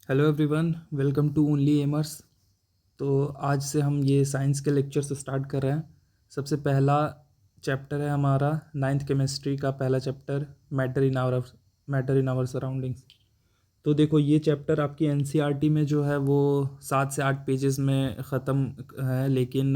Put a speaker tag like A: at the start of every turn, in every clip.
A: Hello everyone, welcome to only एमर्स। तो आज से हम ये साइंस के लेक्चर्स स्टार्ट कर रहे हैं। सबसे पहला चैप्टर है हमारा नाइन्थ केमिस्ट्री का पहला chapter, matter in our surroundings. तो देखो, ये चैप्टर आपकी एनसीईआरटी में जो है वो 7 से 8 पेजेस में ख़त्म है, लेकिन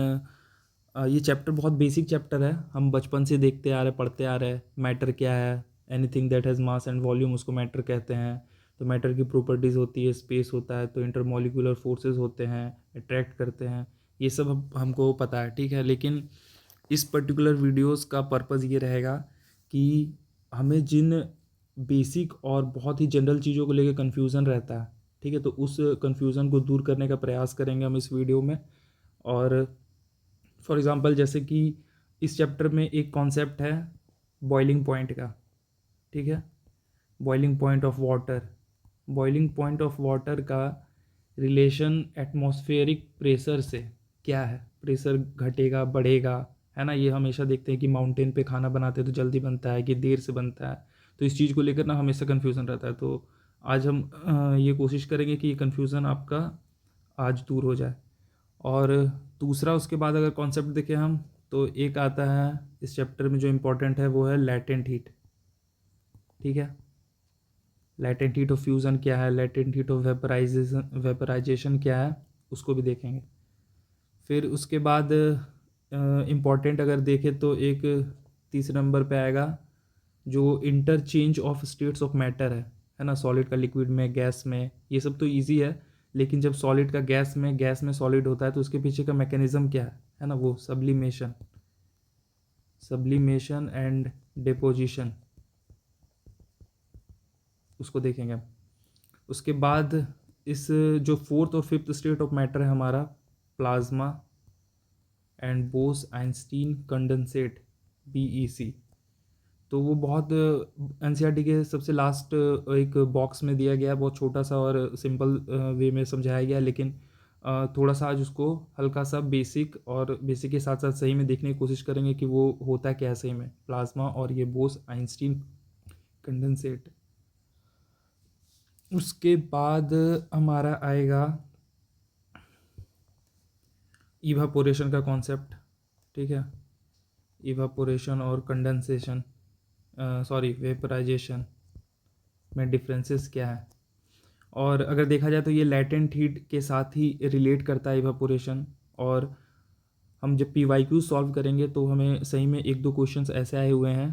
A: ये चैप्टर बहुत बेसिक चैप्टर है। हम बचपन से देखते आ रहे, पढ़ते आ रहे। मैटर क्या है? Anything that has mass and volume, उसको मैटर कहते हैं। तो मैटर की प्रॉपर्टीज़ होती है, स्पेस होता है, तो इंटरमॉलिक्यूलर फोर्सेस होते हैं, अट्रैक्ट करते हैं। ये सब हमको पता है, ठीक है। लेकिन इस पर्टिकुलर वीडियोस का पर्पज़ ये रहेगा कि हमें जिन बेसिक और बहुत ही जनरल चीज़ों को लेकर कन्फ्यूज़न रहता है, ठीक है, तो उस कन्फ्यूज़न को दूर करने का प्रयास करेंगे हम इस वीडियो में। और फॉर एग्ज़ाम्पल, जैसे कि इस चैप्टर में एक कॉन्सेप्ट है बॉइलिंग पॉइंट का, ठीक है। Boiling point of water. Boiling point of water का रिलेशन एटमॉस्फेरिक प्रेशर से क्या है? प्रेशर घटेगा, बढ़ेगा, है ना। ये हमेशा देखते हैं कि माउंटेन पे खाना बनाते हैं तो जल्दी बनता है कि देर से बनता है। तो इस चीज़ को लेकर ना हमेशा कन्फ्यूज़न रहता है। तो आज हम ये कोशिश करेंगे कि ये कन्फ्यूज़न आपका आज दूर हो जाए। और दूसरा, उसके बाद अगर कॉन्सेप्ट देखें हम, तो एक आता है इस चैप्टर में जो इम्पोर्टेंट है, वो है लैटेंट हीट, ठीक है। लैटेंट हीट ऑफ फ्यूज़न क्या है, लैटेंट हीट ऑफ वेपराइजेशन क्या है, उसको भी देखेंगे। फिर उसके बाद इम्पॉर्टेंट अगर देखें तो एक तीसरे नंबर पे आएगा जो interchange of states of matter है ना। सॉलिड का लिक्विड में, गैस में, ये सब तो इजी है। लेकिन जब सॉलिड का गैस में, गैस में सॉलिड होता है, तो उसके पीछे का मैकेनिज्म क्या है ना, वो सब्लिमेशन एंड डिपोजिशन, उसको देखेंगे हम। उसके बाद इस जो फोर्थ और फिफ्थ स्टेट ऑफ मैटर है हमारा, plasma and boss Einstein condensate, BEC. तो वो बहुत एनसीईआरटी के सबसे लास्ट एक बॉक्स में दिया गया है, बहुत छोटा सा और सिंपल वे में समझाया गया है। लेकिन थोड़ा सा आज उसको हल्का सा बेसिक और बेसिक के साथ साथ सही में देखने की कोशिश करेंगे कि वो होता क्या है सही में, प्लाज्मा और ये बोस आइंस्टीन कंडेंसेट। उसके बाद हमारा आएगा इवापोरेशन का कॉन्सेप्ट, ठीक है। इवापोरेशन और कंडेंसेशन, सॉरी, वेपराइजेशन में डिफरेंसेस क्या है। और अगर देखा जाए तो ये लैटेंट हीट के साथ ही रिलेट करता है इवापोरेशन। और हम जब PYQ सॉल्व करेंगे तो हमें सही में एक दो क्वेश्चंस ऐसे आए हुए हैं,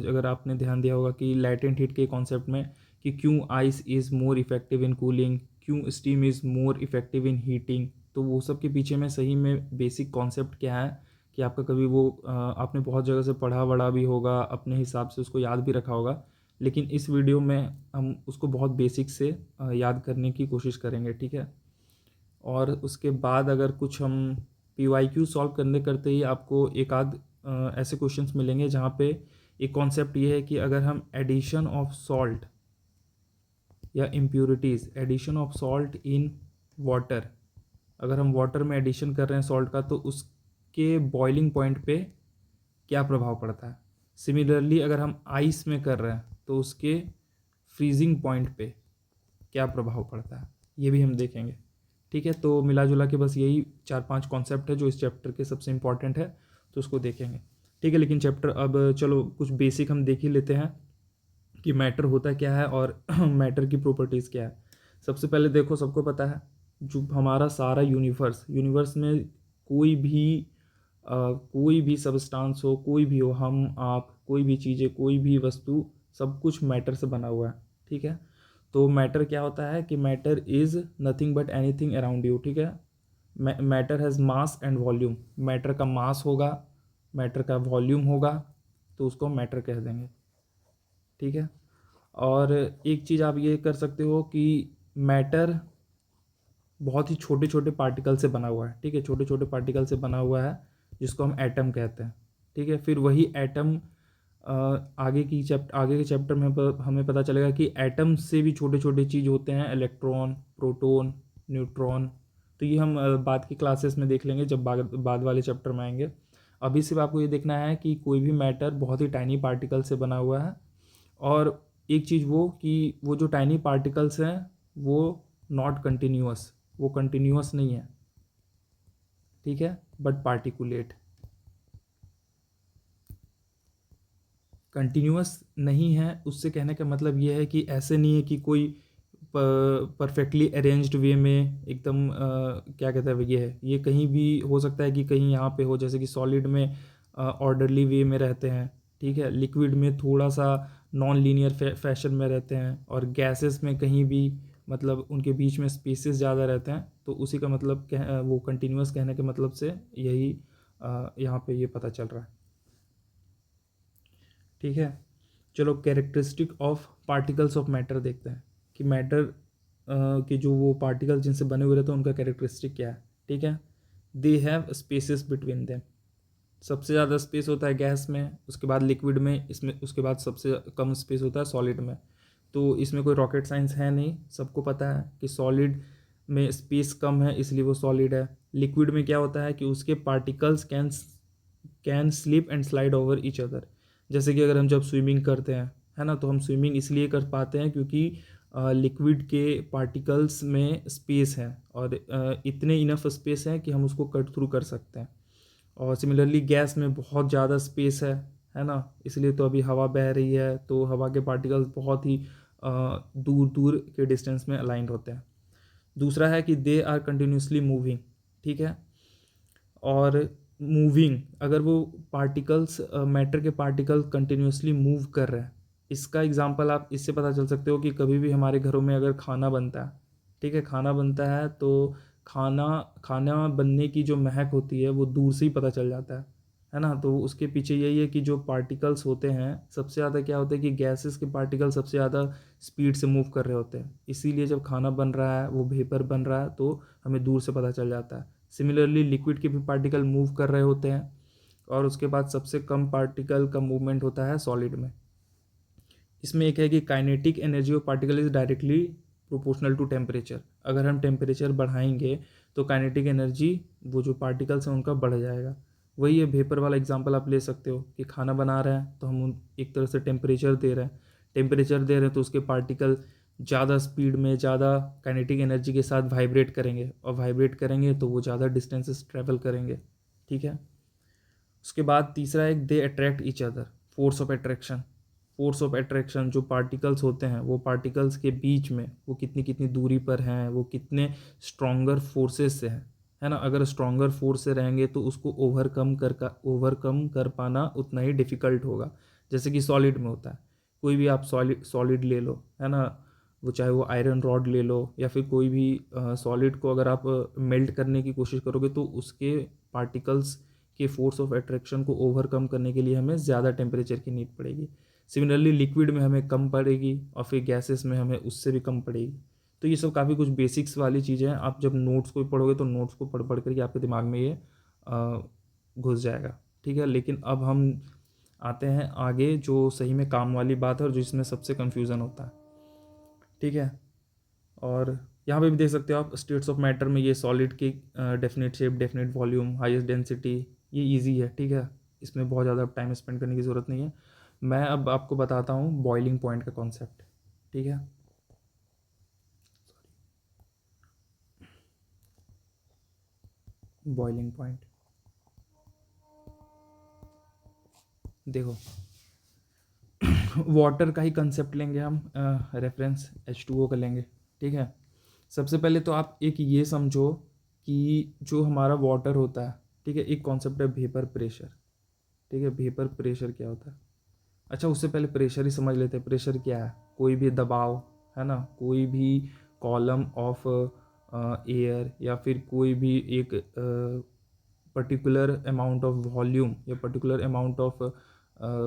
A: अगर आपने ध्यान दिया होगा कि लैटेंट हीट के कॉन्सेप्ट में, कि क्यों ice is more effective in cooling, क्यों steam is more effective in heating. तो वो सब के पीछे में सही में बेसिक कॉन्सेप्ट क्या है, कि आपका कभी वो आपने बहुत जगह से पढ़ा वढ़ा भी होगा, अपने हिसाब से उसको याद भी रखा होगा। लेकिन इस वीडियो में हम उसको बहुत बेसिक से याद करने की कोशिश करेंगे, ठीक है। और उसके बाद अगर कुछ हम PYQ सॉल्व करने करते ही आपको एक आध ऐसे क्वेश्चंस मिलेंगे जहाँ पे एक कॉन्सेप्ट ये है कि अगर हम एडिशन ऑफ सॉल्ट या impurities, addition of salt in water, अगर हम वाटर में एडिशन कर रहे हैं सॉल्ट का, तो उसके बॉइलिंग पॉइंट पे क्या प्रभाव पड़ता है। सिमिलरली अगर हम आइस में कर रहे हैं तो उसके फ्रीजिंग पॉइंट पे क्या प्रभाव पड़ता है, ये भी हम देखेंगे, ठीक है। तो मिला जुला के बस यही 4-5 कॉन्सेप्ट है जो इस चैप्टर के सबसे इंपॉर्टेंट है, तो उसको देखेंगे, ठीक है। लेकिन चैप्टर अब चलो कुछ बेसिक हम देख ही लेते हैं कि मैटर होता क्या है और मैटर की प्रॉपर्टीज़ क्या है। सबसे पहले देखो, सबको पता है जो हमारा सारा यूनिवर्स में कोई भी सब्सटेंस हो, कोई भी हो, हम आप, कोई भी चीज़ें, कोई भी वस्तु, सब कुछ मैटर से बना हुआ है, ठीक है। तो मैटर क्या होता है कि matter is nothing but anything around you, ठीक है। Matter has mass and volume. Matter का मास होगा, मैटर का वॉल्यूम होगा, तो उसको मैटर कह देंगे, ठीक है। और एक चीज़ आप ये कर सकते हो कि मैटर बहुत ही छोटे छोटे पार्टिकल से बना हुआ है, ठीक है। छोटे छोटे पार्टिकल से बना हुआ है जिसको हम एटम कहते हैं, ठीक है। फिर वही एटम आगे के चैप्टर में हमें पता चलेगा कि एटम से भी छोटे छोटे चीज़ होते हैं, इलेक्ट्रॉन, प्रोटॉन, न्यूट्रॉन। तो ये हम बाद की क्लासेस में देख लेंगे जब बाद वाले चैप्टर में आएंगे। अभी सिर्फ आपको ये देखना है कि कोई भी मैटर बहुत ही टाइनी पार्टिकल से बना हुआ है। और एक चीज़ वो कि वो जो टाइनी पार्टिकल्स हैं वो नॉट कंटिन्यूअस, वो कंटिन्यूअस नहीं है, ठीक है, बट पार्टिकुलेट। कंटिन्यूअस नहीं है उससे कहने का मतलब ये है कि ऐसे नहीं है कि कोई परफेक्टली अरेंज्ड वे में एकदम क्या कहते हैं ये है, ये कहीं भी हो सकता है कि कहीं यहाँ पे हो, जैसे कि सॉलिड में ऑर्डरली वे में रहते हैं, ठीक है, लिक्विड में थोड़ा सा नॉन लीनियर फैशन में रहते हैं, और गैसेस में कहीं भी मतलब उनके बीच में स्पेसेस ज़्यादा रहते हैं, तो उसी का मतलब वो कंटिन्यूअस कहने के मतलब से यही यहाँ पे ये पता चल रहा है, ठीक है। चलो characteristic of particles of matter देखते हैं कि मैटर के जो वो पार्टिकल जिनसे बने हुए रहते हैं उनका कैरेक्टरिस्टिक क्या है, ठीक है। They have spaces between them, सबसे ज़्यादा स्पेस होता है गैस में, उसके बाद लिक्विड में, इसमें उसके बाद सबसे कम स्पेस होता है सॉलिड में। तो इसमें कोई रॉकेट साइंस है नहीं, सबको पता है कि सॉलिड में स्पेस कम है इसलिए वो सॉलिड है। लिक्विड में क्या होता है कि उसके particles can slip and slide over each other, जैसे कि अगर हम जब स्विमिंग करते हैं, है ना, तो हम स्विमिंग इसलिए कर पाते हैं क्योंकि लिक्विड के पार्टिकल्स में स्पेस है, और इतने इनफ स्पेस है कि हम उसको कट थ्रू कर सकते हैं। और सिमिलरली गैस में बहुत ज़्यादा स्पेस है ना, इसलिए तो अभी हवा बह रही है तो हवा के पार्टिकल्स बहुत ही दूर दूर के डिस्टेंस में अलाइंड होते हैं। दूसरा है कि दे आर कंटिन्यूसली मूविंग, ठीक है। और मूविंग, अगर वो पार्टिकल्स मैटर के पार्टिकल कंटिन्यूसली मूव कर रहे हैं, इसका एग्जांपल आप इससे पता चल सकते हो कि कभी भी हमारे घरों में अगर खाना बनता है, ठीक है, खाना बनता है तो खाना खाना बनने की जो महक होती है वो दूर से ही पता चल जाता है ना। तो उसके पीछे यही है कि जो पार्टिकल्स होते हैं सबसे ज़्यादा क्या होता है कि गैसेस के पार्टिकल सबसे ज़्यादा स्पीड से मूव कर रहे होते हैं, इसीलिए जब खाना बन रहा है वो वेपर बन रहा है तो हमें दूर से पता चल जाता है। सिमिलरली लिक्विड के भी पार्टिकल मूव कर रहे होते हैं, और उसके बाद सबसे कम पार्टिकल का मूवमेंट होता है सॉलिड में। इसमें एक है कि kinetic energy of particle is directly proportional to temperature, अगर हम टेम्परेचर बढ़ाएंगे तो काइनेटिक एनर्जी वो जो पार्टिकल्स हैं उनका बढ़ जाएगा। वही है वेपर वाला एग्जांपल आप ले सकते हो कि खाना बना रहे हैं तो हम एक तरह से टेम्परेचर दे रहे हैं, तो उसके पार्टिकल ज़्यादा स्पीड में ज़्यादा काइनेटिक एनर्जी के साथ वाइब्रेट करेंगे, और वाइब्रेट करेंगे तो वो ज़्यादा डिस्टेंसेस ट्रैवल करेंगे, ठीक है। उसके बाद तीसरा एक they attract each other, force of attraction. Force of attraction, जो पार्टिकल्स होते हैं वो पार्टिकल्स के बीच में वो कितनी कितनी दूरी पर हैं, वो कितने स्ट्रॉन्गर फोर्सेस से हैं, है ना। अगर स्ट्रॉन्गर फोर्स से रहेंगे तो उसको ओवरकम कर पाना उतना ही डिफ़िकल्ट होगा, जैसे कि सॉलिड में होता है। कोई भी आप सॉलिड ले लो, है ना, वो चाहे वो आयरन रॉड ले लो या फिर कोई भी सॉलिड को अगर आप मेल्ट करने की कोशिश करोगे तो उसके पार्टिकल्स के फोर्स ऑफ अट्रैक्शन को ओवरकम करने के लिए हमें ज़्यादा टेम्परेचर की नीड पड़ेगी। सिमिलरली लिक्विड में हमें कम पड़ेगी, और फिर गैसेस में हमें उससे भी कम पड़ेगी। तो ये सब काफ़ी कुछ बेसिक्स वाली चीज़ें हैं, आप जब नोट्स को पढ़ोगे तो नोट्स को पढ़ पढ़ करके आपके दिमाग में ये घुस जाएगा, ठीक है। लेकिन अब हम आते हैं आगे जो सही में काम वाली बात है और जिसमें सबसे कन्फ्यूज़न होता है, ठीक है। और यहाँ पे भी देख सकते हो आप स्टेट्स ऑफ मैटर में ये सॉलिड की definite shape, definite volume, highest density, ये इजी है, ठीक है, इसमें बहुत ज़्यादा टाइम स्पेंड करने की ज़रूरत नहीं है। मैं अब आपको बताता हूँ बॉइलिंग पॉइंट का कॉन्सेप्ट, ठीक है। बॉइलिंग पॉइंट देखो, वाटर का ही कंसेप्ट लेंगे हम, रेफरेंस H2O का लेंगे, ठीक है। सबसे पहले तो आप एक ये समझो कि जो हमारा वाटर होता है, ठीक है, एक कॉन्सेप्ट है वेपर प्रेशर, ठीक है। वेपर प्रेशर क्या होता है? अच्छा, उससे पहले प्रेशर ही समझ लेते हैं। प्रेशर क्या है? कोई भी दबाव, है ना, कोई भी कॉलम ऑफ एयर या फिर कोई भी एक पर्टिकुलर अमाउंट ऑफ वॉल्यूम या पर्टिकुलर अमाउंट ऑफ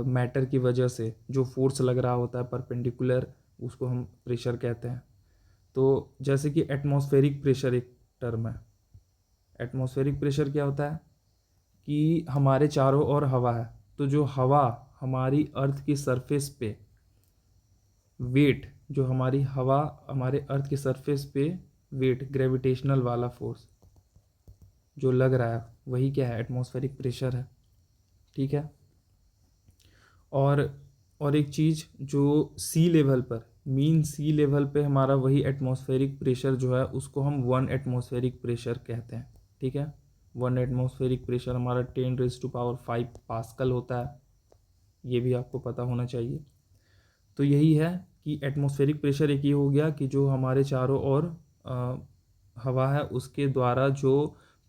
A: मैटर की वजह से जो फोर्स लग रहा होता है परपेंडिकुलर, उसको हम प्रेशर कहते हैं। तो जैसे कि एटमॉस्फेरिक प्रेशर एक टर्म है। एटमॉस्फेरिक प्रेशर क्या होता है कि हमारे चारों ओर हवा है, तो जो हवा हमारी अर्थ की सरफेस पे वेट, जो हमारी हवा हमारे अर्थ की सरफेस पे वेट, ग्रेविटेशनल वाला फोर्स जो लग रहा है वही क्या है? एटमॉस्फेरिक प्रेशर है, ठीक है। और एक चीज़ जो सी लेवल पर मीन सी लेवल पे हमारा वही एटमॉस्फेरिक प्रेशर जो है उसको हम 1 एटमॉस्फेरिक प्रेशर कहते हैं, ठीक है। 1 एटमॉस्फेरिक प्रेशर हमारा 10⁵ पास्कल होता है, ये भी आपको पता होना चाहिए। तो यही है कि एटमॉस्फेरिक प्रेशर एक ये हो गया कि जो हमारे चारों ओर हवा है उसके द्वारा जो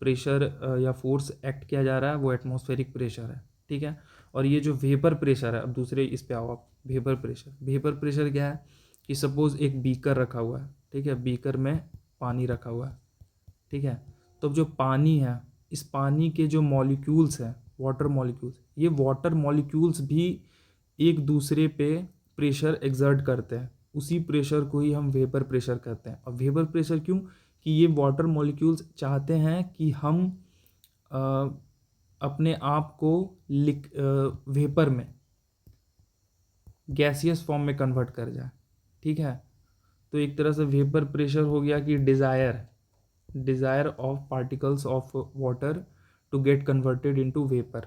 A: प्रेशर या फोर्स एक्ट किया जा रहा है वो एटमॉस्फेरिक प्रेशर है, ठीक है। और ये जो वेपर प्रेशर है, अब दूसरे इस पे आओ आप, वेपर प्रेशर क्या है कि सपोज़ एक बीकर रखा हुआ है, ठीक है, बीकर में पानी रखा हुआ है, ठीक है। तो जो पानी है, इस पानी के जो मॉलिक्यूल्स हैं, वाटर मॉलिक्यूल्स, ये वाटर मॉलिक्यूल्स भी एक दूसरे पे प्रेशर एक्सर्ट करते हैं, उसी प्रेशर को ही हम वेपर प्रेशर कहते हैं। और वेपर प्रेशर क्यों, कि ये वाटर मॉलिक्यूल्स चाहते हैं कि हम अपने आप को वेपर में, गैसियस फॉर्म में कन्वर्ट कर जाए, ठीक है। तो एक तरह से वेपर प्रेशर हो गया कि desire of particles of water to get converted into vapour.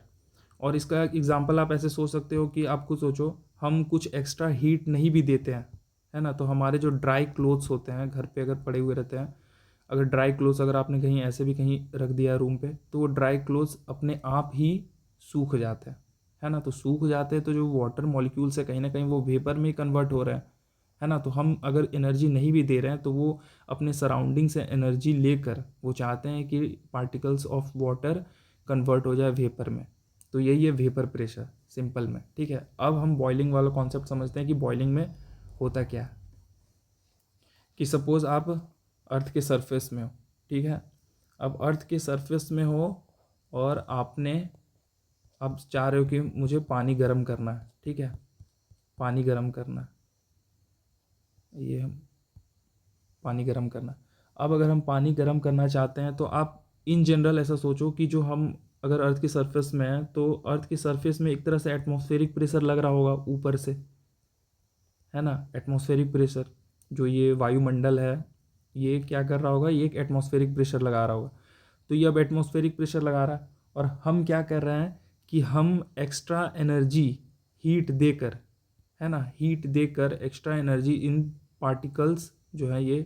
A: और इसका एग्जांपल आप ऐसे सोच सकते हो कि आप खुद सोचो, हम कुछ एक्स्ट्रा हीट नहीं भी देते हैं, है ना, तो हमारे जो ड्राई क्लोथ्स होते हैं घर पे अगर पड़े हुए रहते हैं, अगर ड्राई क्लोथ्स अगर आपने कहीं ऐसे भी कहीं रख दिया रूम पे, तो वो ड्राई क्लोथ्स अपने आप ही सूख जाते हैं, है ना। तो सूख जाते हैं तो जो वाटर मॉलिक्यूल्स है कहीं ना कहीं वो वेपर में कन्वर्ट हो रहे हैं, है ना। तो हम अगर एनर्जी नहीं भी दे रहे हैं तो वो अपने सराउंडिंग से एनर्जी लेकर वो चाहते हैं कि पार्टिकल्स ऑफ वाटर कन्वर्ट हो जाए वेपर में। तो यही है वेपर प्रेशर सिंपल में, ठीक है। अब हम बॉइलिंग वाला कॉन्सेप्ट समझते हैं कि बॉइलिंग में होता क्या है। कि सपोज़ आप अर्थ के सरफेस में हो, ठीक है। अब अर्थ के सरफेस में हो और आप चाह रहे हो कि मुझे पानी गर्म करना है, ठीक है, पानी गर्म करना है, ये हम पानी गर्म करना। अब अगर हम पानी गर्म करना चाहते हैं तो आप इन जनरल ऐसा सोचो कि जो हम अगर अर्थ के सरफेस में हैं तो अर्थ के सरफेस में एक तरह से एटमॉस्फेरिक प्रेशर लग रहा होगा ऊपर से, है ना। एटमॉस्फेरिक प्रेशर, जो ये वायुमंडल है, ये क्या कर रहा होगा, ये एक एटमॉस्फेरिक प्रेशर लगा रहा होगा। तो ये अब एटमॉस्फेरिक प्रेशर लगा रहा है और हम क्या कर रहे हैं कि हम एक्स्ट्रा एनर्जी हीट देकर, है ना, हीट देकर एक्स्ट्रा एनर्जी इन पार्टिकल्स जो है ये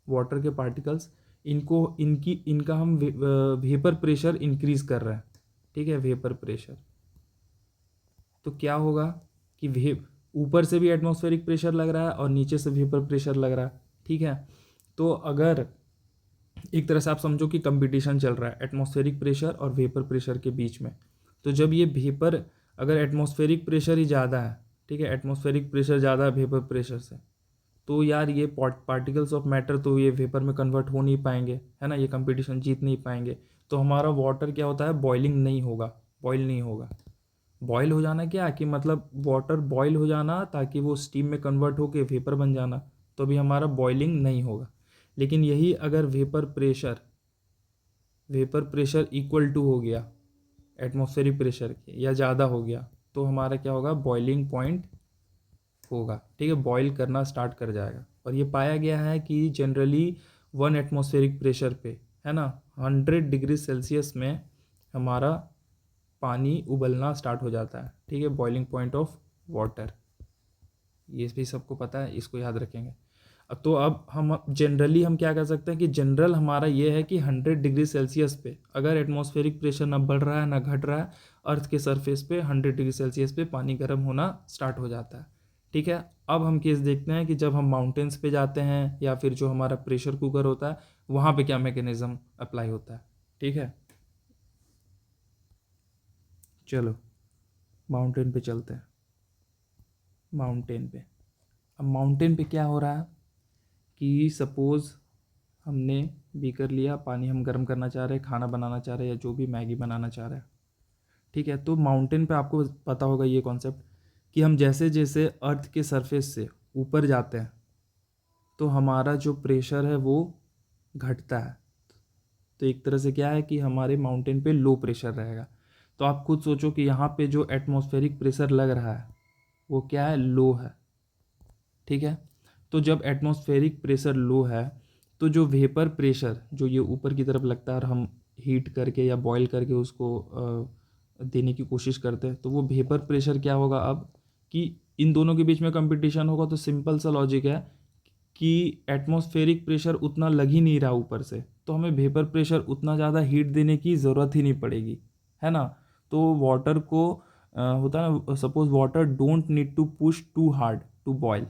A: वाटर के पार्टिकल्स, इनका हम वेपर प्रेशर इंक्रीज कर रहे हैं, ठीक है, वेपर प्रेशर। तो क्या होगा कि ऊपर से भी एटमॉस्फेरिक प्रेशर लग रहा है और नीचे से वेपर प्रेशर लग रहा है, ठीक है। तो अगर एक तरह से आप समझो कि कंपटीशन चल रहा है एटमॉस्फेरिक प्रेशर और वेपर प्रेशर के बीच में, तो जब ये वेपर, अगर एटमॉस्फेरिक प्रेशर ही ज़्यादा है, ठीक है, एटमॉस्फेरिक प्रेशर ज़्यादा है वेपर प्रेशर से, तो यार ये पार्टिकल्स ऑफ मैटर तो ये वेपर में कन्वर्ट हो नहीं पाएंगे, है ना, ये कंपटीशन जीत नहीं पाएंगे। तो हमारा वाटर क्या होता है, बॉइलिंग नहीं होगा, बॉयल नहीं होगा। बॉयल हो जाना क्या कि मतलब वाटर बॉयल हो जाना ताकि वो स्टीम में कन्वर्ट होके वेपर बन जाना, तो भी हमारा बॉइलिंग नहीं होगा। लेकिन यही अगर वेपर प्रेशर इक्वल टू हो गया एटमॉस्फेरिक प्रेशर के या ज़्यादा हो गया, तो हमारा क्या होगा, बॉइलिंग पॉइंट होगा, ठीक है, बॉयल करना स्टार्ट कर जाएगा। और ये पाया गया है कि जनरली 1 एटमॉस्फेरिक प्रेशर पे, है ना, 100 डिग्री सेल्सियस में हमारा पानी उबलना स्टार्ट हो जाता है, ठीक है, बॉइलिंग पॉइंट ऑफ वाटर। ये भी सबको पता है, इसको याद रखेंगे। तो अब हम जनरली हम क्या कर सकते हैं कि जनरल हमारा ये है कि 100 डिग्री सेल्सियस पे अगर एटमॉस्फेरिक प्रेशर ना बढ़ रहा है ना घट रहा है, अर्थ के सरफेस पे 100 डिग्री सेल्सियस पे पानी गर्म होना स्टार्ट हो जाता है, ठीक है। अब हम केस देखते हैं कि जब हम माउंटेन्स पे जाते हैं या फिर जो हमारा प्रेशर कुकर होता है वहाँ पे क्या मैकेनिज्म अप्लाई होता है, ठीक है। चलो माउंटेन पे चलते हैं। माउंटेन पे, अब माउंटेन पे क्या हो रहा है कि सपोज़ हमने बीकर लिया, पानी हम गर्म करना चाह रहे हैं, खाना बनाना चाह रहे हैं या जो भी मैगी बनाना चाह रहे हैं, ठीक है। तो माउंटेन पे आपको पता होगा ये कॉन्सेप्ट कि हम जैसे जैसे अर्थ के सरफेस से ऊपर जाते हैं तो हमारा जो प्रेशर है वो घटता है। तो एक तरह से क्या है कि हमारे माउंटेन पे लो प्रेशर रहेगा। तो आप खुद सोचो कि यहाँ पे जो एटमॉस्फेरिक प्रेशर लग रहा है वो क्या है, लो है, ठीक है। तो जब एटमॉस्फेरिक प्रेशर लो है तो जो वेपर प्रेशर जो ये ऊपर की तरफ लगता है और हम हीट करके या बॉईल करके उसको देने की कोशिश करते हैं, तो वो वेपर प्रेशर क्या होगा अब कि इन दोनों के बीच में कंपटीशन होगा तो सिंपल सा लॉजिक है कि एटमॉस्फेरिक प्रेशर उतना लग ही नहीं रहा ऊपर से, तो हमें वेपर प्रेशर उतना ज़्यादा हीट देने की ज़रूरत ही नहीं पड़ेगी, है ना। तो वाटर को होता है ना, suppose water don't need to push too hard to boil,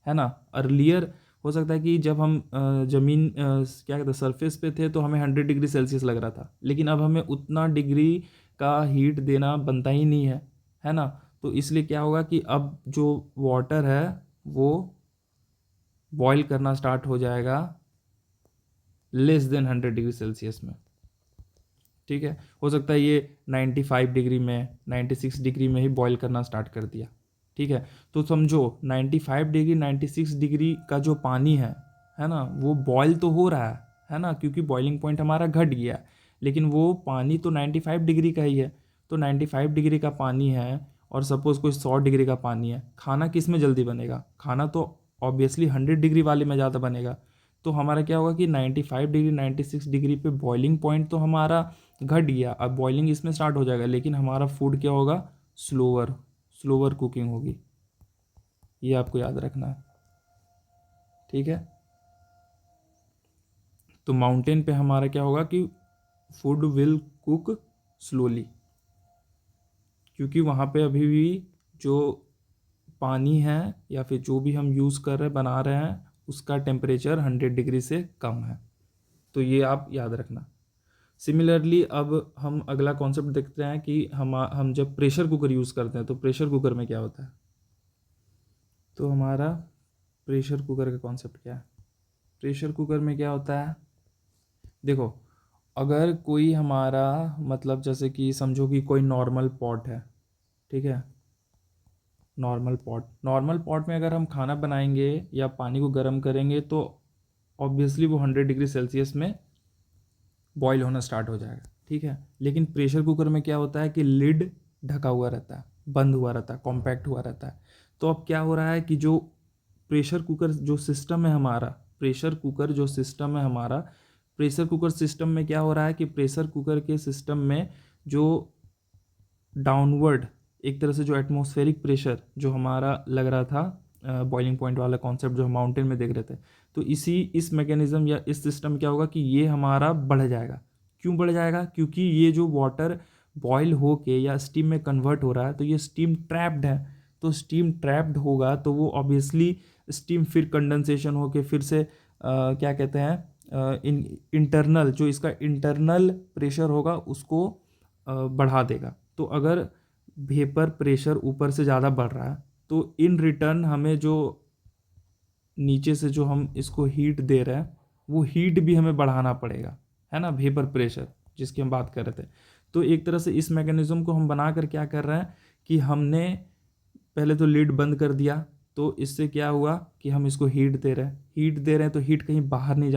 A: है ना। अर्लियर हो सकता है कि जब हम ज़मीन क्या कहते हैं सरफेस पे थे तो हमें 100 डिग्री सेल्सियस लग रहा था, लेकिन अब हमें उतना डिग्री का हीट देना बनता ही नहीं है ना। तो इसलिए क्या होगा कि अब जो वाटर है वो बॉईल करना स्टार्ट हो जाएगा लेस देन 100 डिग्री सेल्सियस में, ठीक है। हो सकता है ये 95 डिग्री में 96 डिग्री में ही बॉईल करना स्टार्ट कर दिया, ठीक है। तो समझो 95 डिग्री 96 डिग्री का जो पानी है ना, वो बॉईल तो हो रहा है ना, क्योंकि बॉइलिंग पॉइंट हमारा घट गया, लेकिन वो पानी तो 95 डिग्री का ही है। तो 95 डिग्री का पानी है और सपोज कोई 100 डिग्री का पानी है, खाना किस में जल्दी बनेगा? खाना तो ऑब्वियसली 100 डिग्री वाले में ज़्यादा बनेगा। तो हमारा क्या होगा कि 95 डिग्री 96 डिग्री पे बॉइलिंग पॉइंट तो हमारा घट गया, अब बॉइलिंग इसमें स्टार्ट हो जाएगा, लेकिन हमारा फूड क्या होगा? स्लोअर स्लोअर कुकिंग होगी, ये आपको याद रखना है, ठीक है। तो माउंटेन पे हमारा क्या होगा कि फूड विल कुक स्लोली, क्योंकि वहाँ पे अभी भी जो पानी है या फिर जो भी हम यूज़ कर रहे हैं बना रहे हैं उसका टेम्परेचर 100 डिग्री से कम है। तो ये आप याद रखना। सिमिलरली अब हम अगला कॉन्सेप्ट देखते हैं कि हम जब प्रेशर कुकर यूज़ करते हैं तो प्रेशर कुकर में क्या होता है। तो हमारा प्रेशर कुकर का कॉन्सेप्ट क्या है? प्रेशर कुकर में क्या होता है, देखो, अगर कोई हमारा मतलब जैसे कि समझो कि कोई नॉर्मल पॉट है, ठीक है। नॉर्मल पॉट में अगर हम खाना बनाएंगे या पानी को गर्म करेंगे तो ऑब्वियसली वो 100 डिग्री सेल्सियस में बॉईल होना स्टार्ट हो जाएगा, ठीक है। लेकिन प्रेशर कुकर में क्या होता है कि लिड ढका हुआ रहता है, बंद हुआ रहता है, कॉम्पैक्ट हुआ रहता है। तो अब क्या हो रहा है कि जो प्रेशर कुकर जो सिस्टम है हमारा प्रेशर कुकर जो सिस्टम है हमारा प्रेशर कुकर सिस्टम में क्या हो रहा है कि प्रेशर कुकर के सिस्टम में जो डाउनवर्ड एक तरह से जो एटमॉस्फेरिक प्रेशर जो हमारा लग रहा था बॉइलिंग पॉइंट वाला कॉन्सेप्ट जो हम माउंटेन में देख रहे थे, तो इस मैकेनिज्म या इस सिस्टम क्या होगा कि ये हमारा बढ़ जाएगा। क्यों बढ़ जाएगा? क्योंकि ये जो वाटर बॉयल हो के या स्टीम में कन्वर्ट हो रहा है तो ये स्टीम ट्रैप्ड है। तो स्टीम ट्रैप्ड होगा तो वो ऑब्वियसली स्टीम फिर कंडेंसेशन होके फिर से क्या कहते हैं इंटरनल जो इसका इंटरनल प्रेशर होगा उसको बढ़ा देगा। तो अगर वेपर प्रेशर ऊपर से ज़्यादा बढ़ रहा है तो इन रिटर्न हमें जो नीचे से जो हम इसको हीट दे रहे हैं वो हीट भी हमें बढ़ाना पड़ेगा, है ना, वेपर प्रेशर जिसकी हम बात कर रहे थे। तो एक तरह से इस मैकेनिज्म को हम बना कर क्या कर रहे हैं कि हमने पहले तो लिड बंद कर दिया, तो इससे क्या हुआ कि हम इसको हीट दे रहे हैं तो हीट कहीं बाहर नहीं